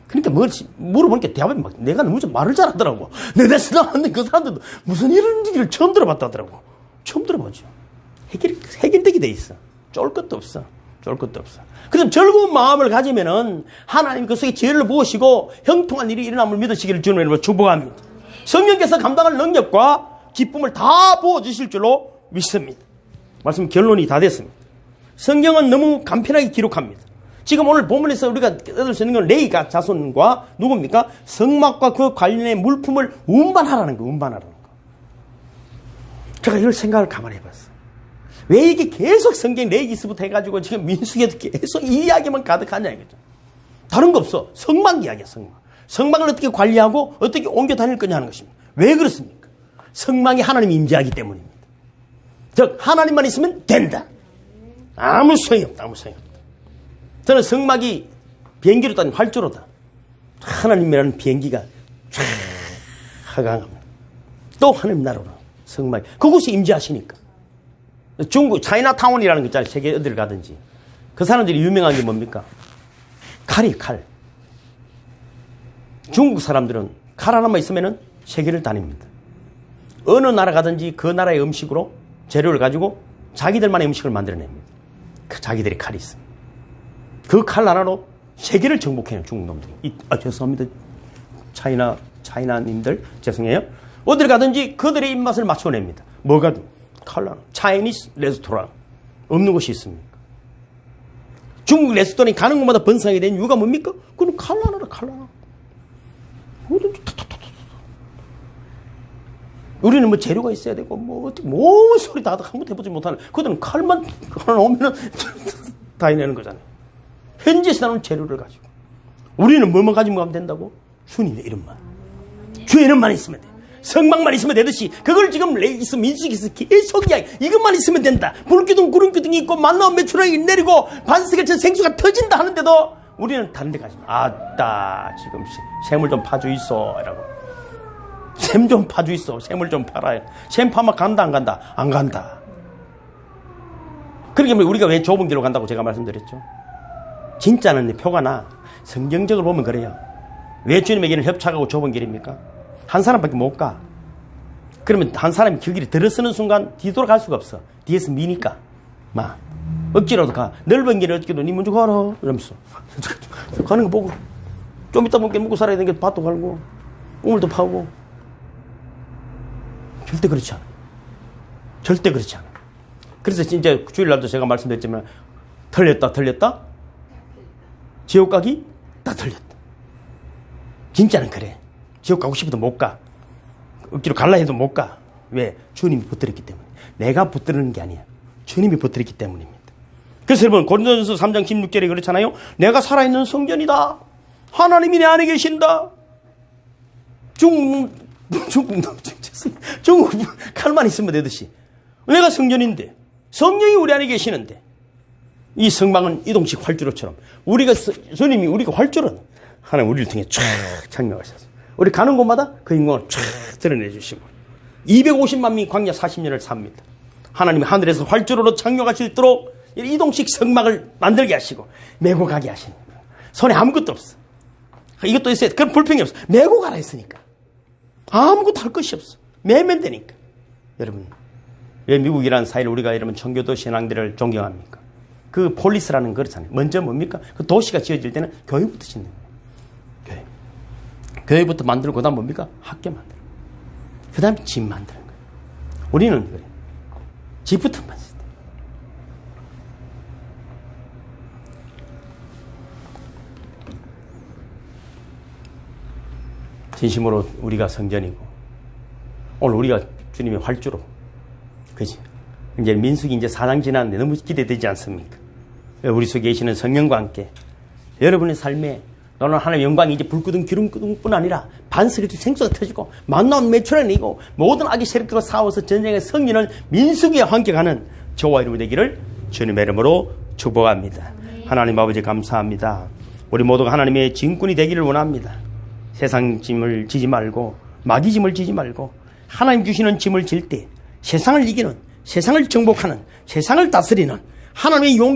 그러니까 뭘 물어보니까 대답이 막 내가 너무 좀 말을 잘하더라고. 내 대신 나왔는데 그 사람들도 무슨 이런 얘기를 처음 들어봤다더라고. 처음 들어보죠. 해결되게 돼 있어. 쫄 것도 없어. 쫄 것도 없어. 그래서 즐거운 마음을 가지면은 하나님 그 속에 지혜를 부으시고 형통한 일이 일어남을 믿으시기를 주님으로 축복합니다. 성령께서 감당할 능력과 기쁨을 다 부어주실 줄로 믿습니다. 말씀 결론이 다 됐습니다. 성경은 너무 간편하게 기록합니다. 지금 오늘 본문에서 우리가 깨달을 수 있는 건 레이가 자손과 누굽니까? 성막과 그 관련의 물품을 운반하라는 거, 운반하라는 거. 제가 이런 생각을 가만히 해봤어. 왜 이게 계속 성경 레이기스부터 해가지고 지금 민수기에도 계속 이 이야기만 가득하냐 이거죠. 다른 거 없어. 성막 이야기야, 성막. 성막을 어떻게 관리하고 어떻게 옮겨 다닐 거냐 하는 것입니다. 왜 그렇습니까? 성막에 하나님이 임재하기 때문입니다. 즉 하나님만 있으면 된다. 아무 소용이 없다. 아무 소용이 없다. 저는 성막이 비행기로 따는 활주로다. 하나님이라는 비행기가 쫙 하강합니다. 또 하나님 나라로 성막 그곳에 임재하시니까. 중국 차이나타운이라는 거 있잖아요. 세계 어디를 가든지 그 사람들이 유명한 게 뭡니까? 칼이 칼. 중국 사람들은 칼 하나만 있으면은 세계를 다닙니다. 어느 나라 가든지 그 나라의 음식으로 재료를 가지고 자기들만의 음식을 만들어냅니다. 그 자기들의 칼이 있습니다. 그 칼 하나로 세계를 정복해내는 중국 놈들이. 죄송합니다. 차이나님들 죄송해요. 어딜 가든지 그들의 입맛을 맞춰냅니다. 뭐가든 칼 하나. 차이니스 레스토랑 없는 곳이 있습니까? 중국 레스토랑에 가는 곳마다 번성하게 된 이유가 뭡니까? 그건 칼 하나라, 칼 하나. 우리는 뭐 재료가 있어야 되고 뭐 소리 다 한번 해보지 못하는 그들은 칼만 하나 오면은 다 해내는 거잖아요. 현지에서 나오는 재료를 가지고 우리는 뭐만 가지고 가면 된다고? 주님의 이름만. 주의 이름만 있으면 돼. 성막만 있으면 되듯이 그걸 지금 레이기스 민수기에서 계속 이야기 이것만 있으면 된다. 불기둥 구름기둥이 있고 만나온 메추라기 내리고 반석에 천 생수가 터진다 하는데도 우리는 다른 데 가지 마. 아따 지금 샘을 좀 파주 있어 이라고. 샘 좀 파주 있어. 샘을 좀 팔아요. 샘 파면 간다 안 간다? 안 간다. 그러니까 우리가 왜 좁은 길로 간다고 제가 말씀드렸죠. 진짜는 표가 나. 성경적으로 보면 그래요. 왜 주님에게는 협착하고 좁은 길입니까? 한 사람밖에 못 가. 그러면 한 사람이 그 길에 들어서는 순간 뒤돌아갈 수가 없어. 뒤에서 미니까. 막 억지로도 가. 넓은 길을 어떻게도 니 먼저 가라 이러면서 가는 거 보고 좀 이따 먹고 살아야 되는 게 밭도 갈고 우물도 파고. 절대 그렇지 않아. 절대 그렇지 않아. 그래서 진짜 주일날도 제가 말씀드렸지만 틀렸다 지옥 가기 다 틀렸다. 진짜는 그래. 지옥 가고 싶어도 못 가. 억지로 갈라 해도 못 가. 왜? 주님이 붙들었기 때문에. 내가 붙드는 게 아니야. 주님이 붙들었기 때문입니다. 그래서 여러분 고린도전서 3장 16절에 그렇잖아요. 내가 살아있는 성전이다. 하나님이 내 안에 계신다. 중국 칼만 있으면 되듯이. 내가 성전인데 성령이 우리 안에 계시는데 이 성막은 이동식 활주로처럼 주님이 우리가 활주로는 하나님 우리를 통해 쫙 창명하셨어요. 우리 가는 곳마다 그 영광을 쫙 드러내주시고 250만 명이 광야 40년을 삽니다. 하나님이 하늘에서 활주로로 창명하실도록 이동식 성막을 만들게 하시고 메고 가게 하시는 거예요. 손에 아무것도 없어. 이것도 있어야 돼. 그런 불평이 없어. 메고 가라 했으니까. 아무것도 할 것이 없어. 매면 되니까. 여러분, 왜 미국이라는 사회를 우리가 여러분 청교도 신앙들을 존경합니까? 그 폴리스라는 거 그렇잖아요. 먼저 뭡니까? 그 도시가 지어질 때는 교회부터 짓는 거예요. 교회부터 만들고 그 다음 뭡니까? 학교 만들고 그 다음에 집 만드는 거예요. 우리는 그래. 집부터 만들 때. 진심으로 우리가 성전이고 오늘 우리가 주님의 활주로 그지? 이제 민수기 이제 4장 지났는데 너무 기대되지 않습니까? 우리 속에 계시는 성령과 함께 여러분의 삶에 너는 하나님의 영광이 이제 불끄둥 기름끄둥뿐 아니라 반석이 생수가 터지고 만나온 매출해내고 모든 악의 세력들과 싸워서 전쟁의 승리는 민수기와 함께 가는 저와 여러분이 되기를 주님의 이름으로 축복합니다. 하나님 아버지 감사합니다. 우리 모두가 하나님의 진군이 되기를 원합니다. 세상 짐을 지지 말고 마귀 짐을 지지 말고 하나님 주시는 짐을 질 때 세상을 이기는 세상을 정복하는 세상을 다스리는 하나님의 용